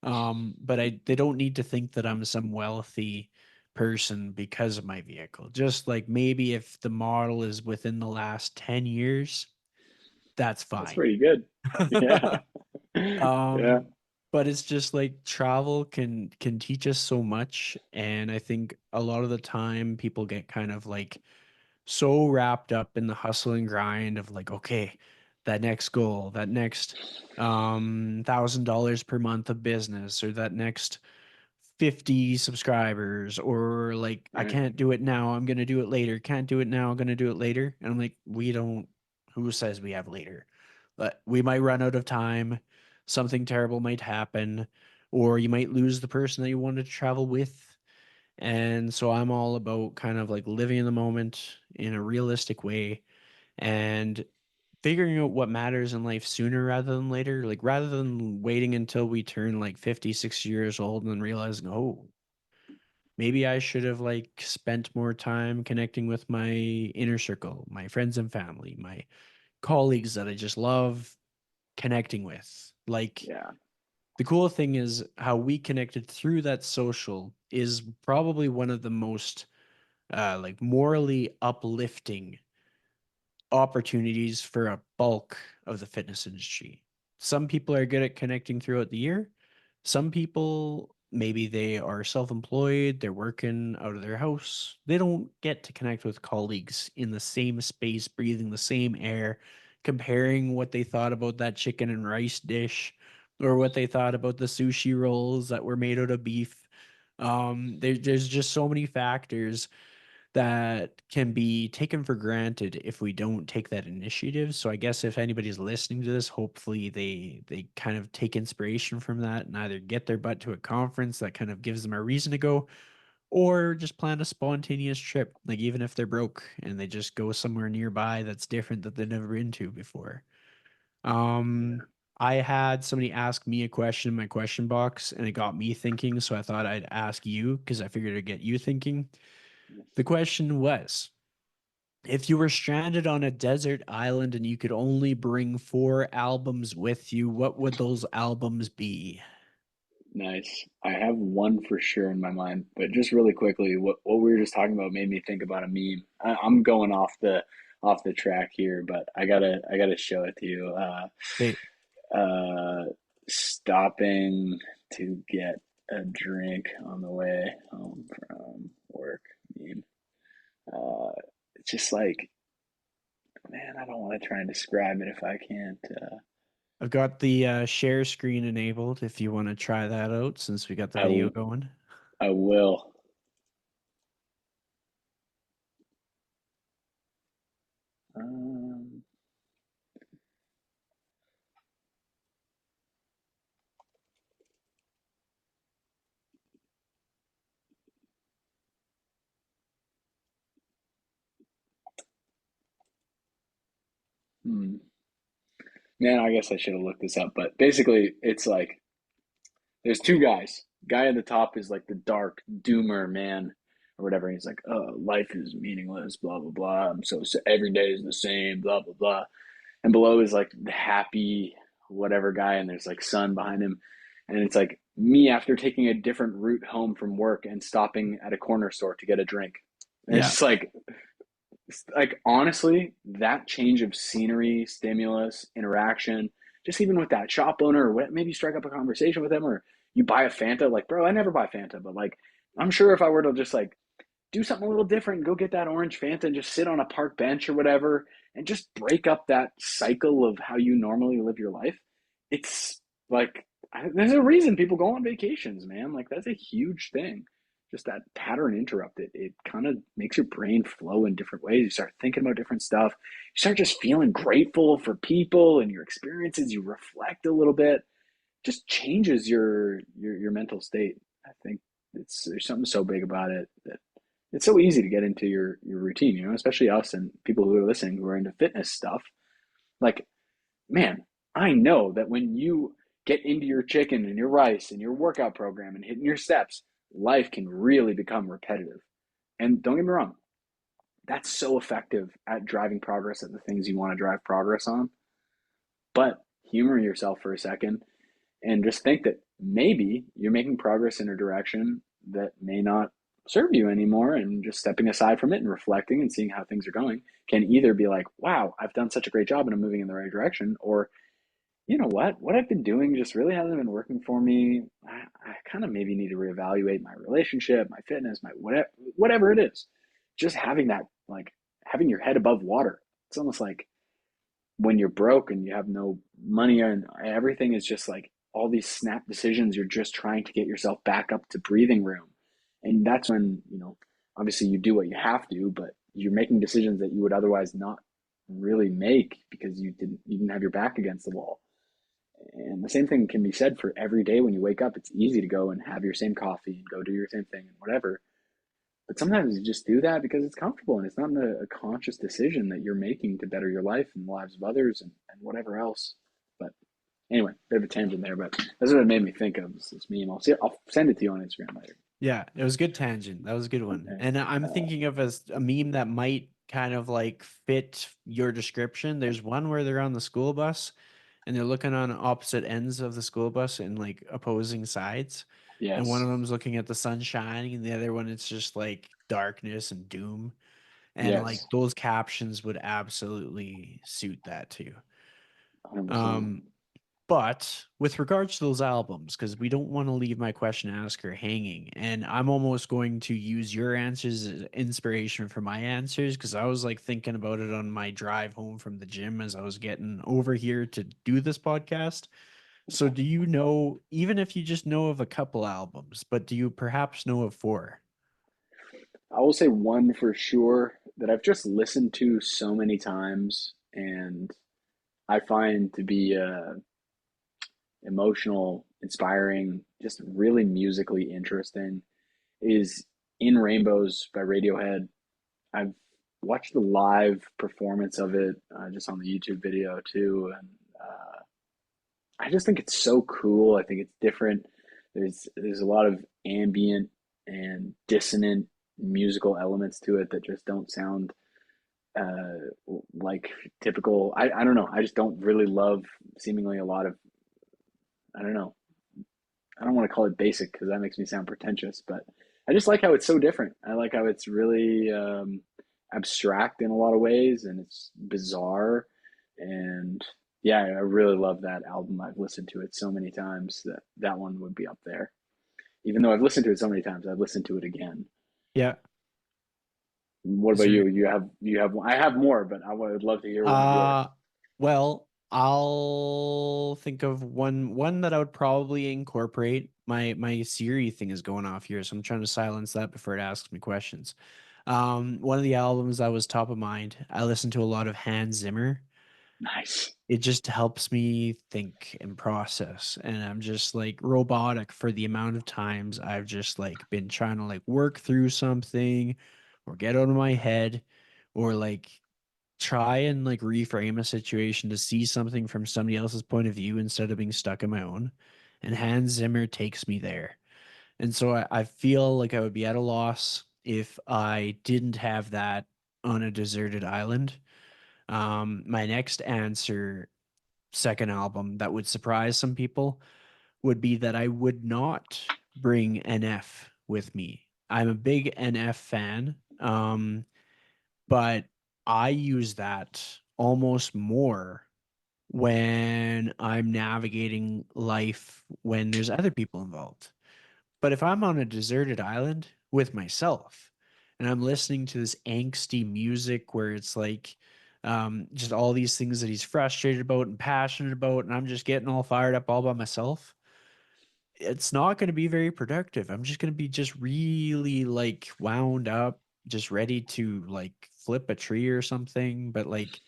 But they don't need to think that I'm some wealthy person because of my vehicle. Just like maybe if the model is within the last 10 years, that's That's fine. pretty good. Yeah. Yeah. um but it's just like travel can teach us so much, and I think a lot of the time people get kind of like so wrapped up in the hustle and grind of like, okay, that next goal, that next $1,000 per month of business, or that next 50 subscribers, or like, I Right. can't do it now, I'm gonna do it later, can't do it now, I'm gonna do it later. And I'm like, we don't, who says we have later? But we might run out of time, something terrible might happen, or you might lose the person that you wanted to travel with. And so I'm all about kind of like living in the moment in a realistic way, and figuring out what matters in life sooner rather than later. Like rather than waiting until we turn like 50, 60 years old and then realizing, oh, maybe I should have like spent more time connecting with my inner circle, my friends and family, my colleagues that I just love connecting with. Like Yeah. the cool thing is how we connected through that social is probably one of the most like morally uplifting opportunities for a bulk of the fitness industry. Some people are good at connecting throughout the year. Some people, maybe they are self employed, they're working out of their house. They don't get to connect with colleagues in the same space, breathing the same air, comparing what they thought about that chicken and rice dish or what they thought about the sushi rolls that were made out of beef. There's just so many factors that can be taken for granted if we don't take that initiative. So I guess if anybody's listening to this, hopefully they kind of take inspiration from that and either get their butt to a conference that kind of gives them a reason to go, or just plan a spontaneous trip. Like even if they're broke and they just go somewhere nearby that's different that they've never been to before. Um I had somebody ask me a question in my question box and it got me thinking, so I thought I'd ask you because I figured it'd get you thinking. The question was, if you were stranded on a desert island and you could only bring four albums with you, what would those albums be? Nice. I have one for sure in my mind, but just really quickly, what we were just talking about made me think about a meme. I'm going off the track here, but I gotta show it to you. Okay, Uh, Stopping to get a drink on the way home from work meme. Uh, it's just like, man, I don't want to try and describe it if I can't. I've got the share screen enabled if you want to try that out since we got the I video w- going. I will. Um, hmm. Man, I guess I should have looked this up, but basically, it's like there's two guys. Guy at the top is like the dark doomer man or whatever. He's like, "Oh, life is meaningless, blah blah blah. Every day is the same, blah blah blah." And below is like the happy whatever guy, and there's like sun behind him, and it's like me after taking a different route home from work and stopping at a corner store to get a drink. And it's Yeah. just like honestly, that change of scenery, stimulus, interaction, just even with that shop owner, or what, maybe strike up a conversation with them, or you buy a Fanta. Like, bro, I never buy Fanta, but like, I'm sure if I were to just like do something a little different, go get that orange Fanta and just sit on a park bench or whatever, and just break up that cycle of how you normally live your life. It's like there's a reason people go on vacations, man. Like that's a huge thing. Just that pattern interrupt, it kind of makes your brain flow in different ways. You start thinking about different stuff. You start just feeling grateful for people and your experiences. You reflect a little bit. Just changes your mental state. I think there's something so big about it that it's so easy to get into your routine, especially us and people who are listening who are into fitness stuff. Like, man, I know that when you get into your chicken and your rice and your workout program and hitting your steps, life can really become repetitive. And don't get me wrong, that's so effective at driving progress at the things you want to drive progress on. But humor yourself for a second and just think that maybe you're making progress in a direction that may not serve you anymore, and just stepping aside from it and reflecting and seeing how things are going can either be like, wow, I've done such a great job and I'm moving in the right direction, or you know what I've been doing just really hasn't been working for me. I kind of maybe need to reevaluate my relationship, my fitness, my whatever it is. Just having that, like having your head above water. It's almost like when you're broke and you have no money and everything is just like all these snap decisions, you're just trying to get yourself back up to breathing room. And that's when, obviously you do what you have to, but you're making decisions that you would otherwise not really make because you didn't have your back against the wall. And the same thing can be said for every day when you wake up. It's easy to go and have your same coffee and go do your same thing and whatever. But sometimes you just do that because it's comfortable and it's not a conscious decision that you're making to better your life and the lives of others and whatever else. But anyway, bit of a tangent there, but that's what it made me think of this meme. I'll send it to you on Instagram later. Yeah, it was a good tangent. That was a good one. Okay. And I'm Uh, thinking of as a meme that might kind of like fit your description. There's one where they're on the school bus and they're looking on opposite ends of the school bus in like opposing sides. And one yes, of them's looking at the sun shining, and the other one it's just like darkness and doom. And like yes, those captions would absolutely suit that too. 100%. Um, but with regards to those albums, because we don't want to leave my question asker hanging, and I'm almost going to use your answers as inspiration for my answers because I was like thinking about it on my drive home from the gym as I was getting over here to do this podcast. So, do you know, even if you just know of a couple albums, but do you perhaps know of four? I will say one for sure that I've just listened to so many times and I find to be emotional, inspiring, just really musically interesting is In Rainbows by Radiohead. I've watched the live performance of it just on the YouTube video too, and I just think it's so cool. I think it's different. There's a lot of ambient and dissonant musical elements to it that just don't sound like typical. I don't know. I just don't really love seemingly a lot of I don't know. I don't want to call it basic because that makes me sound pretentious, but I just like how it's so different. I like how it's really abstract in a lot of ways and it's bizarre. And yeah, I really love that album. I've listened to it so many times that that one would be up there. Even though I've listened to it so many times, I've listened to it again. Yeah. What Is about there you? You have I have more, but I would love to hear one of yours. Uh, well, I'll think of one that I would probably incorporate. My Siri thing is going off here, so I'm trying to silence that before it asks me questions. One of the albums that was top of mind. I listened to a lot of Hans Zimmer. Nice. It just helps me think and process, and I'm just like robotic for the amount of times I've just like been trying to like work through something or get out of my head or like try and like reframe a situation to see something from somebody else's point of view instead of being stuck in my own. And Hans Zimmer takes me there. And so I feel like I would be at a loss if I didn't have that on a deserted island. My next answer, second album that would surprise some people, would be that I would not bring NF with me. I'm a big NF fan. But I use that almost more when I'm navigating life when there's other people involved. But if I'm on a deserted island with myself and I'm listening to this angsty music where it's like just all these things that he's frustrated about and passionate about, and I'm just getting all fired up all by myself, it's not going to be very productive. I'm just going to be just really like wound up, just ready to like flip a tree or something. But like,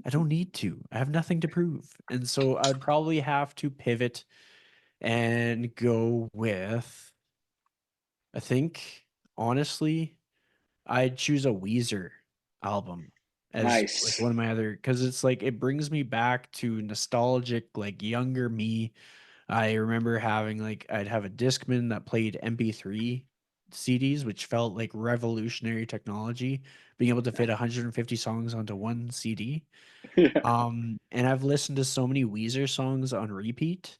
I don't need to. I have nothing to prove. And so I'd probably have to pivot and go with, I think, honestly, I'd choose a Weezer album as like Nice. one of my other, because it's like it brings me back to nostalgic, like younger me. I remember having like I'd have a Discman that played MP3 CDs, which felt like revolutionary technology, being able to fit 150 songs onto one CD. Yeah. And I've listened to so many Weezer songs on repeat,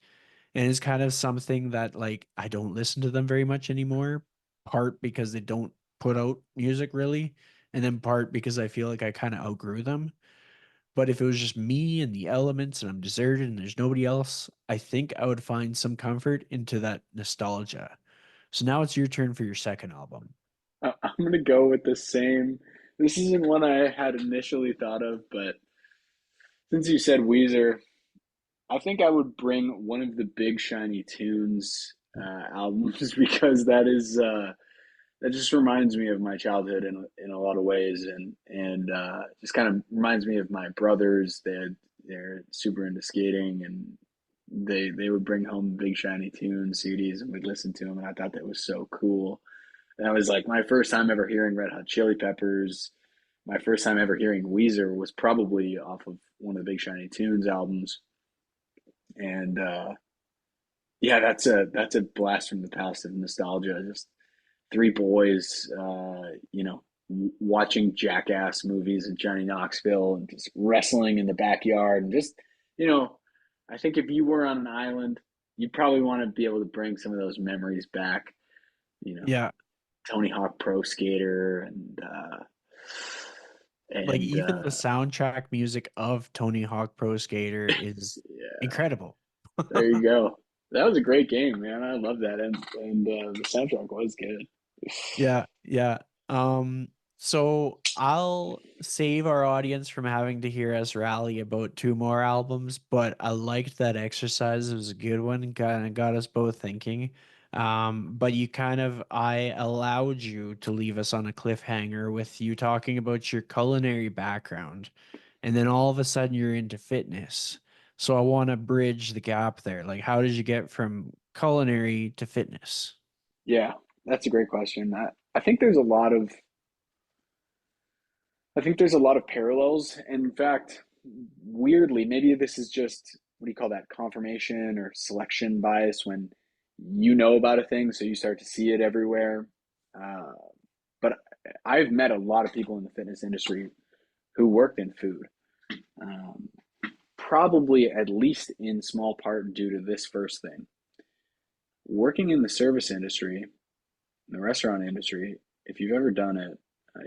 and it's kind of something that like I don't listen to them very much anymore. part because they don't put out music really, and then part because I feel like I kind of outgrew them. But if it was just me and the elements and I'm deserted and there's nobody else, I think I would find some comfort into that nostalgia. So now it's your turn for your second album. I'm gonna go with the same. This isn't one I had initially thought of, but since you said Weezer, I think I would bring one of the Big Shiny Tunes albums because that just reminds me of my childhood in a lot of ways, and just kind of reminds me of my brothers. They're super into skating, and they would bring home Big Shiny Tunes CDs, and we'd listen to them, and I thought that was so cool. And that was like my first time ever hearing Red Hot Chili Peppers. My first time ever hearing Weezer was probably off of one of the Big Shiny Tunes albums, and yeah, that's a blast from the past of nostalgia. Just three boys, watching Jackass movies in Johnny Knoxville and just wrestling in the backyard and just, you know, I think if you were on an island, you'd probably want to be able to bring some of those memories back. You know, Yeah, Tony Hawk Pro Skater like and even the soundtrack music of Tony Hawk Pro Skater is yeah, incredible. there you go. That was a great game, man. I love that, and the soundtrack was good. Yeah, yeah. So I'll save our audience from having to hear us rally about two more albums, but I liked that exercise. It was a good one. Kind of got us both thinking. But I allowed you to leave us on a cliffhanger with you talking about your culinary background, and then all of a sudden you're into fitness. So I want to bridge the gap there. Like, how did you get from culinary to fitness? Yeah, that's a great question. I think there's a lot of I think there's a lot of parallels. And in fact, weirdly, maybe this is just what do you call that? Confirmation or selection bias when you know about a thing, so you start to see it everywhere. Uh, but I've met a lot of people in the fitness industry who worked in food, um, probably at least in small part due to this first thing. Working in the service industry, the restaurant industry, if you've ever done it,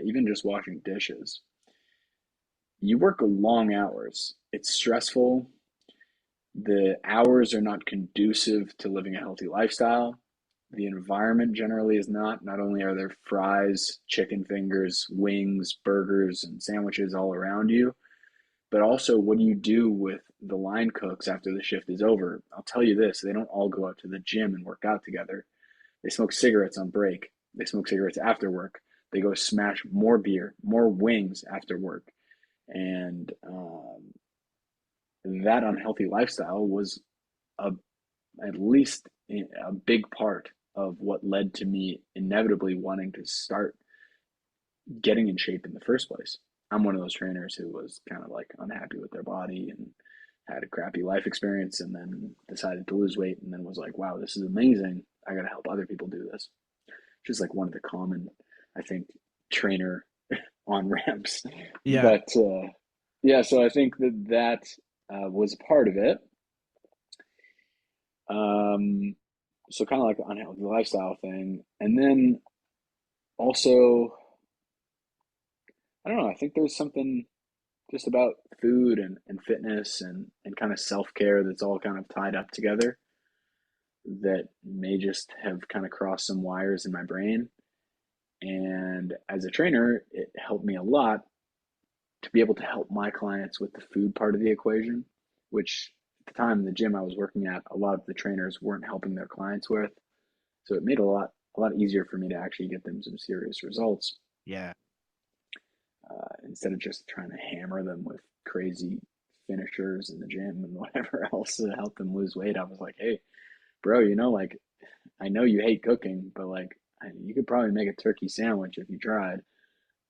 even just washing dishes, you work long hours. It's stressful. The hours are not conducive to living a healthy lifestyle. The environment generally is not. Not only are there fries, chicken fingers, wings, burgers, and sandwiches all around you, but also what do you do with the line cooks after the shift is over? I'll tell you this, they don't all go out to the gym and work out together. They smoke cigarettes on break. They smoke cigarettes after work. They go smash more beer, more wings after work. And that unhealthy lifestyle was a, at least a big part of what led to me inevitably wanting to start getting in shape in the first place. I'm one of those trainers who was kind of like unhappy with their body and had a crappy life experience and then decided to lose weight and then was like, wow, this is amazing. I got to help other people do this. Just like one of the common, I think, trainer on ramps. Yeah. But yeah, so I think that was a part of it. Um, so kind of like the unhealthy lifestyle thing, and then also I don't know. I think there's something just about food and fitness and kind of self care that's all kind of tied up together that may just have kind of crossed some wires in my brain. And as a trainer, it helped me a lot to be able to help my clients with the food part of the equation, which at the time in the gym I was working at, a lot of the trainers weren't helping their clients with. So it made a lot easier for me to actually get them some serious results Yeah. instead of just trying to hammer them with crazy finishers in the gym and whatever else to help them lose weight. I was like, hey, bro, like I know you hate cooking, but like you could probably make a turkey sandwich if you tried.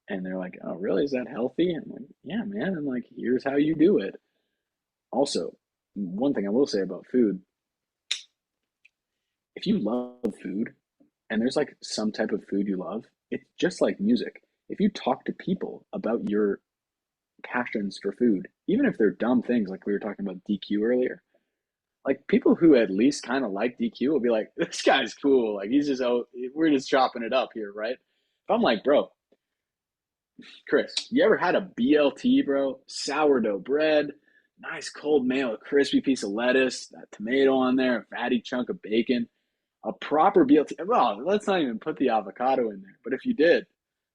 And they're like, oh, really? Is that healthy? I'm like, yeah, man. I'm like, here's how you do it. Also, one thing I will say about food, if you love food and there's like some type of food you love, it's just like music. If you talk to people about your passions for food, even if they're dumb things like we were talking about DQ earlier, like people who at least kind of like DQ will be like, this guy's cool. Like he's just, oh, we're just chopping it up here, right? If I'm like, bro, Chris, you ever had a BLT, bro? Sourdough bread, nice cold mayo, a crispy piece of lettuce, that tomato on there, a fatty chunk of bacon, a proper BLT. Well, let's not even put the avocado in there. But if you did,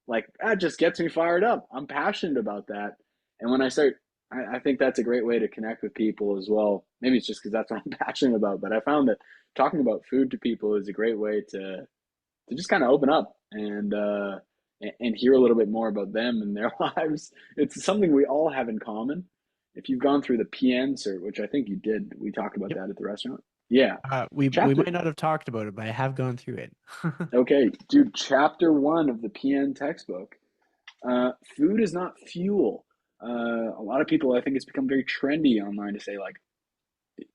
like that just gets me fired up. I'm passionate about that. And when I start, I think that's a great way to connect with people as well. Maybe it's just because that's what I'm passionate about. But I found that talking about food to people is a great way to just kind of open up and hear a little bit more about them and their lives. It's something we all have in common. If you've gone through the PN cert, which I think you did, we talked about Yep. that at the restaurant. Yeah, We chapter. might not have talked about it, but I have gone through it. Okay, dude, chapter one of the PN textbook. Food is not fuel. A lot of people, I think, it's become very trendy online to say like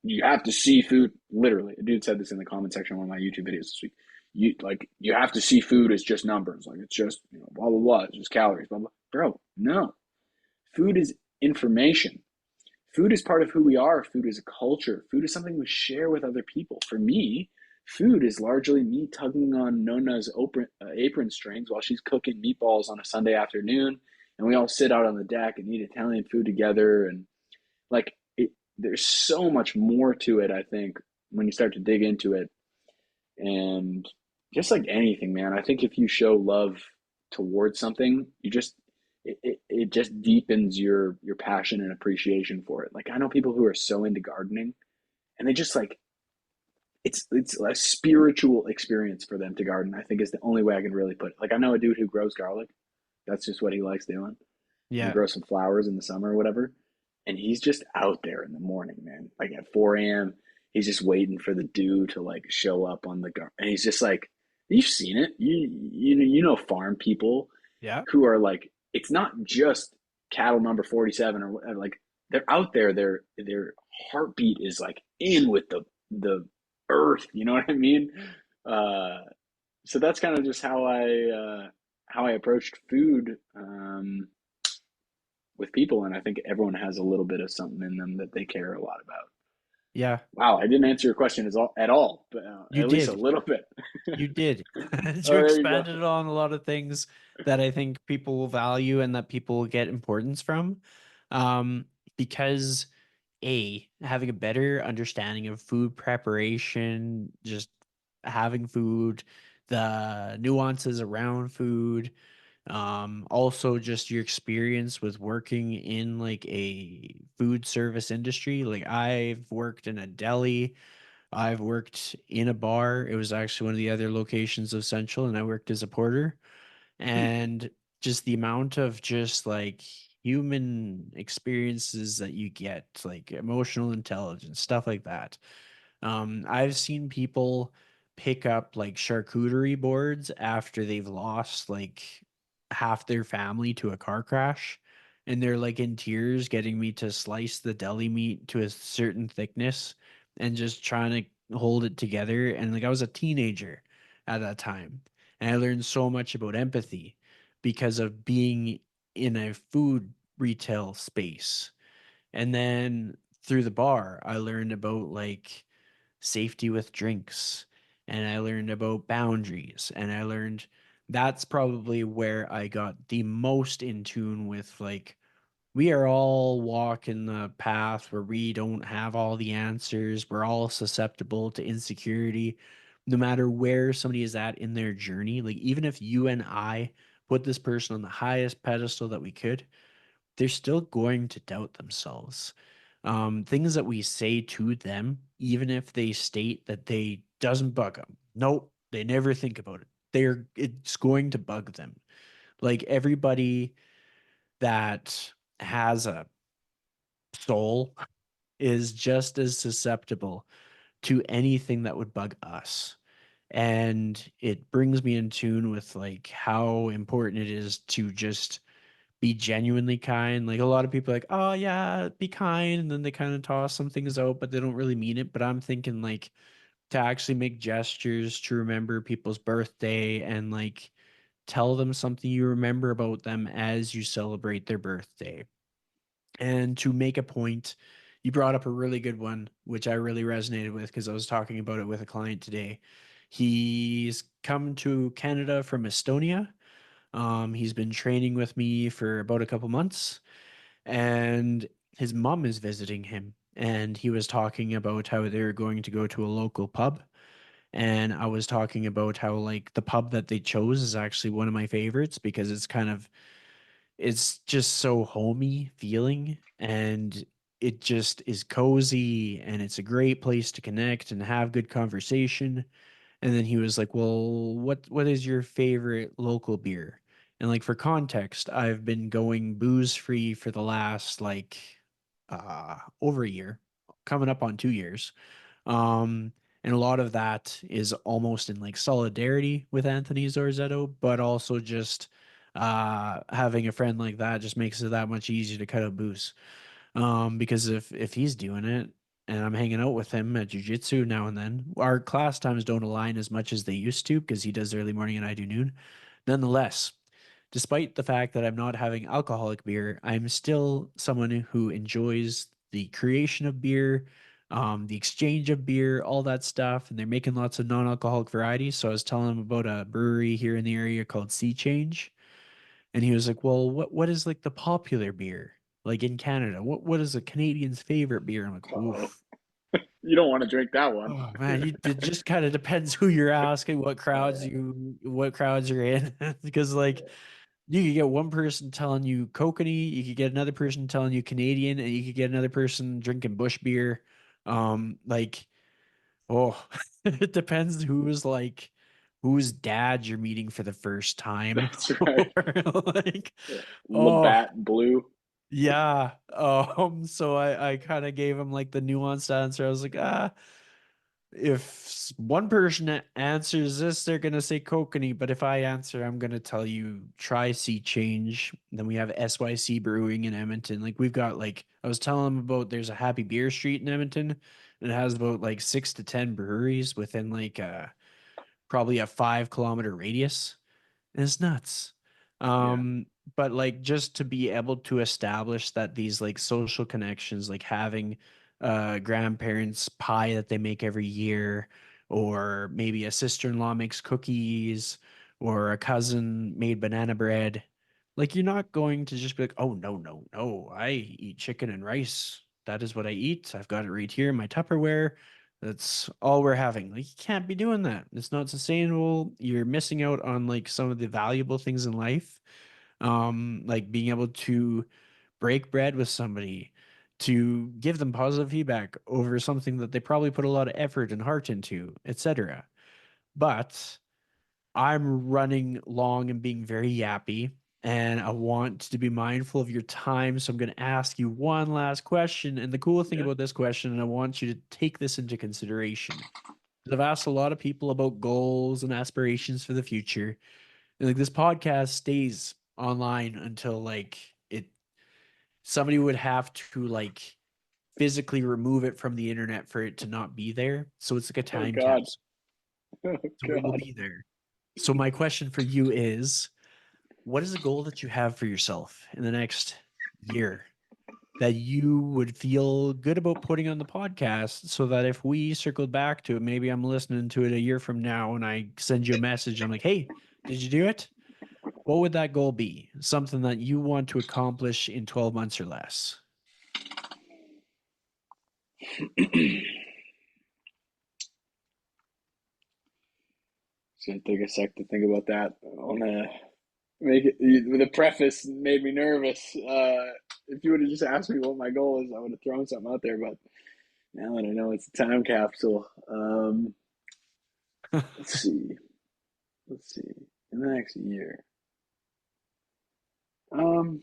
you have to see food. Literally, a dude said this in the comment section of one of my YouTube videos this week. You have to see food as just numbers. Like it's just blah blah blah. It's just calories. Blah blah. Bro, no. Food is information. Food is part of who we are. Food is a culture. Food is something we share with other people. For me, food is largely me tugging on Nona's apron strings while she's cooking meatballs on a Sunday afternoon, and we all sit out on the deck and eat Italian food together. And like, there's so much more to it. I think when you start to dig into it, and just like anything, man, I think if you show love towards something, it just deepens your passion and appreciation for it. Like I know people who are so into gardening and they just like it's a spiritual experience for them to garden. I think is the only way I can really put it. Like I know a dude who grows garlic. That's just what he likes doing. And he Yeah. grows some flowers in the summer or whatever. And he's just out there in the morning, man. Like at 4 a.m. He's just waiting for the dew to like show up on the garden. And he's just like, you've seen it. You know farm people Yeah. who are like, it's not just cattle number 47 or like they're out there. Their heartbeat is like in with the earth. You know what I mean? Uh, so that's kind of just how I approached food with people, and I think everyone has a little bit of something in them that they care a lot about. Yeah. Wow, I didn't answer your question at all, but You at least a did. little bit. You did. Oh, You there you go. expanded on a lot of things that I think people will value and that people will get importance from. Um, because having a better understanding of food preparation, just having food, the nuances around food, also just your experience with working in like a food service industry. Like I've worked in a deli, I've worked in a bar. It was actually one of the other locations of Central, and I worked as a porter. Hmm. And just the amount of just like human experiences that you get, like emotional intelligence, stuff like that. I've seen people pick up like charcuterie boards after they've lost like half their family to a car crash. And they're like in tears getting me to slice the deli meat to a certain thickness and just trying to hold it together. And like I was a teenager at that time. And I learned so much about empathy because of being in a food retail space. And then through the bar, I learned about like safety with drinks and I learned about boundaries and I learned that's probably where I got the most in tune with like we are all walking the path where we don't have all the answers. We're all susceptible to insecurity no matter where somebody is at in their journey. Like even if you and I put this person on the highest pedestal that we could, they're still going to doubt themselves. Things that we say to them, even if they state that they doesn't bug them, nope, they never think about it. It's going to bug them. Like everybody that has a soul is just as susceptible to anything that would bug us. And it brings me in tune with like how important it is to just be genuinely kind. Like a lot of people are like, oh yeah, be kind, and then they kind of toss some things out, but they don't really mean it. But I'm thinking like to actually make gestures to remember people's birthday and like tell them something you remember about them as you celebrate their birthday. And to make a point You brought up a really good one, which I really resonated with because I was talking about it with a client today. He's come to Canada from Estonia. He's been training with me for about a couple months, and his mom is visiting him. And he was talking about how they're going to go to a local pub. And I was talking about how, like, the pub that they chose is actually one of my favorites because it's just so homey feeling, and it just is cozy, and it's a great place to connect and have good conversation. And then he was like, "Well, what is your favorite local beer?" And like for context, I've been going booze free for the last like over a year, coming up on 2 years. Um, and a lot of that is almost in like solidarity with Anthony Zorzetto, but also just having a friend like that just makes it that much easier to cut out booze. Because if he's doing it and I'm hanging out with him at jujitsu now and then, our class times don't align as much as they used to because he does early morning and I do noon. Nonetheless, despite the fact that I'm not having alcoholic beer, I'm still someone who enjoys the creation of beer, the exchange of beer, all that stuff. And they're making lots of non-alcoholic varieties. So I was telling him about a brewery here in the area called Sea Change. And he was like, "Well, what is like the popular beer like in Canada? What is a Canadian's favorite beer?" I'm like, Uh-oh. "Oof. You don't want to drink that one. Oh man, it just kind of depends who you're asking, what crowds you're in, because like you could get one person telling you kokanee, you could get another person telling you Canadian, and you could get another person drinking Bush beer. Like, oh, it depends whose dad you're meeting for the first time, That's or right. like, oh, Labatt Blue. yeah. So I kind of gave him like the nuanced answer. I was like, if one person answers this, they're gonna say kokanee, but if I answer, I'm gonna tell you try Sea Change. Then we have SYC Brewing in Edmonton. Like we've got like I was telling him about there's a Happy Beer Street in Edmonton, and it has about like 6 to 10 breweries within like probably a 5 kilometer radius. It's nuts. Yeah. Um, but like just to be able to establish that these like social connections, like having grandparents pie that they make every year, or maybe a sister-in-law makes cookies, or a cousin made banana bread. Like you're not going to just be like, "Oh no, no, no, I eat chicken and rice. That is what I eat. I've got it right here in my Tupperware. That's all we're having." Like you can't be doing that. It's not sustainable. You're missing out on like some of the valuable things in life. Like being able to break bread with somebody, to give them positive feedback over something that they probably put a lot of effort and heart into, etc. But I'm running long and being very yappy, and I want to be mindful of your time. So I'm going to ask you one last question. And the cool thing Yeah. about this question, and I want you to take this into consideration, is I've asked a lot of people about goals and aspirations for the future. And like this podcast stays online until like it somebody would have to like physically remove it from the internet for it to not be there. So it's like a Oh time God. capsule. Oh So it will God. be there. So my question for you is, what is a goal that you have for yourself in the next year that you would feel good about putting on the podcast so that if we circled back to it, maybe I'm listening to it a year from now and I send you a message, I'm like, "Hey, did you do it?" What would that goal be? Something that you want to accomplish in 12 months or less. It's gonna take a sec to think about that. I wanna make it. The preface made me nervous. If you would have just asked me what my goal is, I would have thrown something out there. But now that I know it's a time capsule, let's see. Let's see. In the next year, um,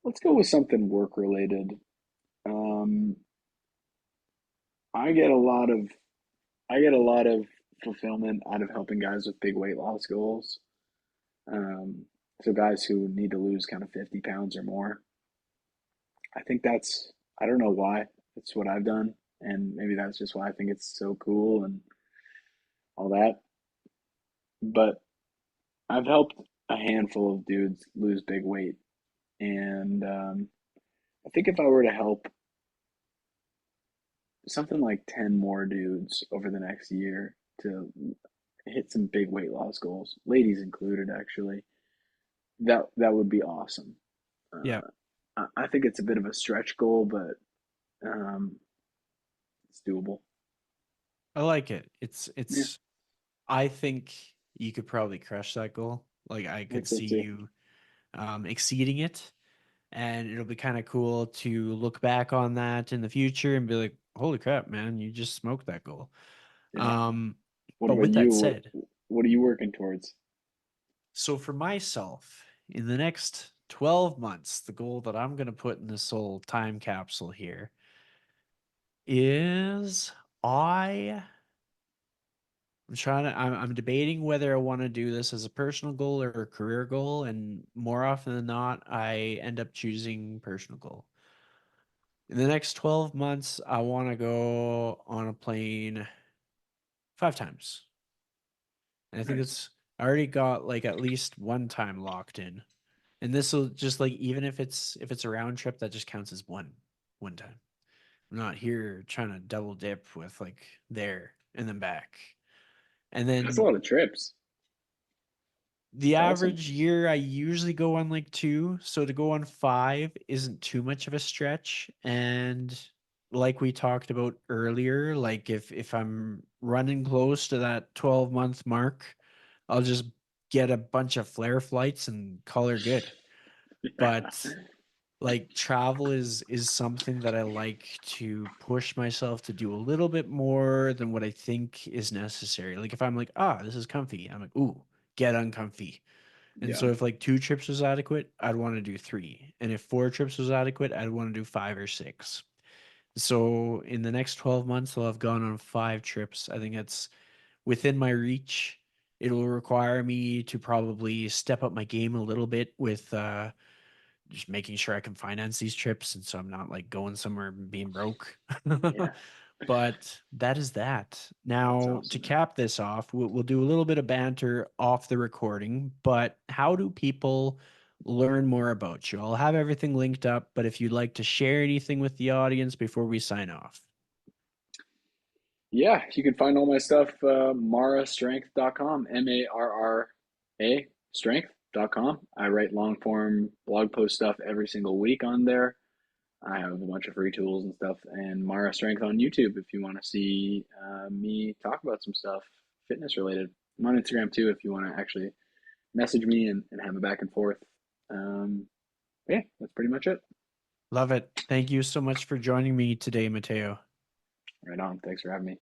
let's go with something work related. Um, I get a lot of I get a lot of fulfillment out of helping guys with big weight loss goals. So guys who need to lose kind of 50 pounds or more. I think that's, I don't know why. It's what I've done. And maybe that's just why I think it's so cool and all that. But I've helped a handful of dudes lose big weight. And I think if I were to help something like 10 more dudes over the next year to hit some big weight loss goals, ladies included, actually, that would be awesome. Yeah, I think it's a bit of a stretch goal, but um, it's doable. I like it. Yeah, I think you could probably crush that goal. Like I I think could so see too. you exceeding it, and it'll be kind of cool to look back on that in the future and be like, "Holy crap, man, you just smoked that goal." Yeah. Um, What but about with that you? said, What are you working towards? so for myself, in the next 12 months, the goal that I'm going to put in this whole time capsule here is I I'm debating whether I want to do this as a personal goal or a career goal, and more often than not, I end up choosing personal goal. In the next 12 months, I want to go on a plane 5 times. And I think Nice. it's I already got like at least one time locked in. And this will just like even if it's a round trip, that just counts as one time. I'm not here trying to double dip with like there and then back. And That's a then lot of trips. the It's awesome. average year I usually go on like two, so to go on five isn't too much of a stretch. And like we talked about earlier, like if I'm running close to that 12-month mark, I'll just get a bunch of flare flights and call her good. But like travel is something that I like to push myself to do a little bit more than what I think is necessary. Like if I'm like, this is comfy, I'm like, ooh, get uncomfy. And Yeah. so if like 2 trips was adequate, I'd want to do three. And if 4 trips was adequate, I'd want to do 5 or 6. So in the next 12 months, I'll have gone on 5 trips. I think that's within my reach. It'll require me to probably step up my game a little bit with just making sure I can finance these trips, and so I'm not like going somewhere and being broke. Yeah. But that is that. That's Now, to awesome, man. cap this off, we'll do a little bit of banter off the recording. But how do people learn more about you? I'll have everything linked up, but if you'd like to share anything with the audience before we sign off. Yeah, you can find all my stuff, marrastrength.com, MARRA strength.com. I write long form blog post stuff every single week on there. I have a bunch of free tools and stuff, and Mara Strength on YouTube if you want to see me talk about some stuff fitness related. I'm on Instagram too if you want to actually message me and have a back and forth. Um, yeah, that's pretty much it. Love it. Thank you so much for joining me today, Matteo. Right on. Thanks for having me.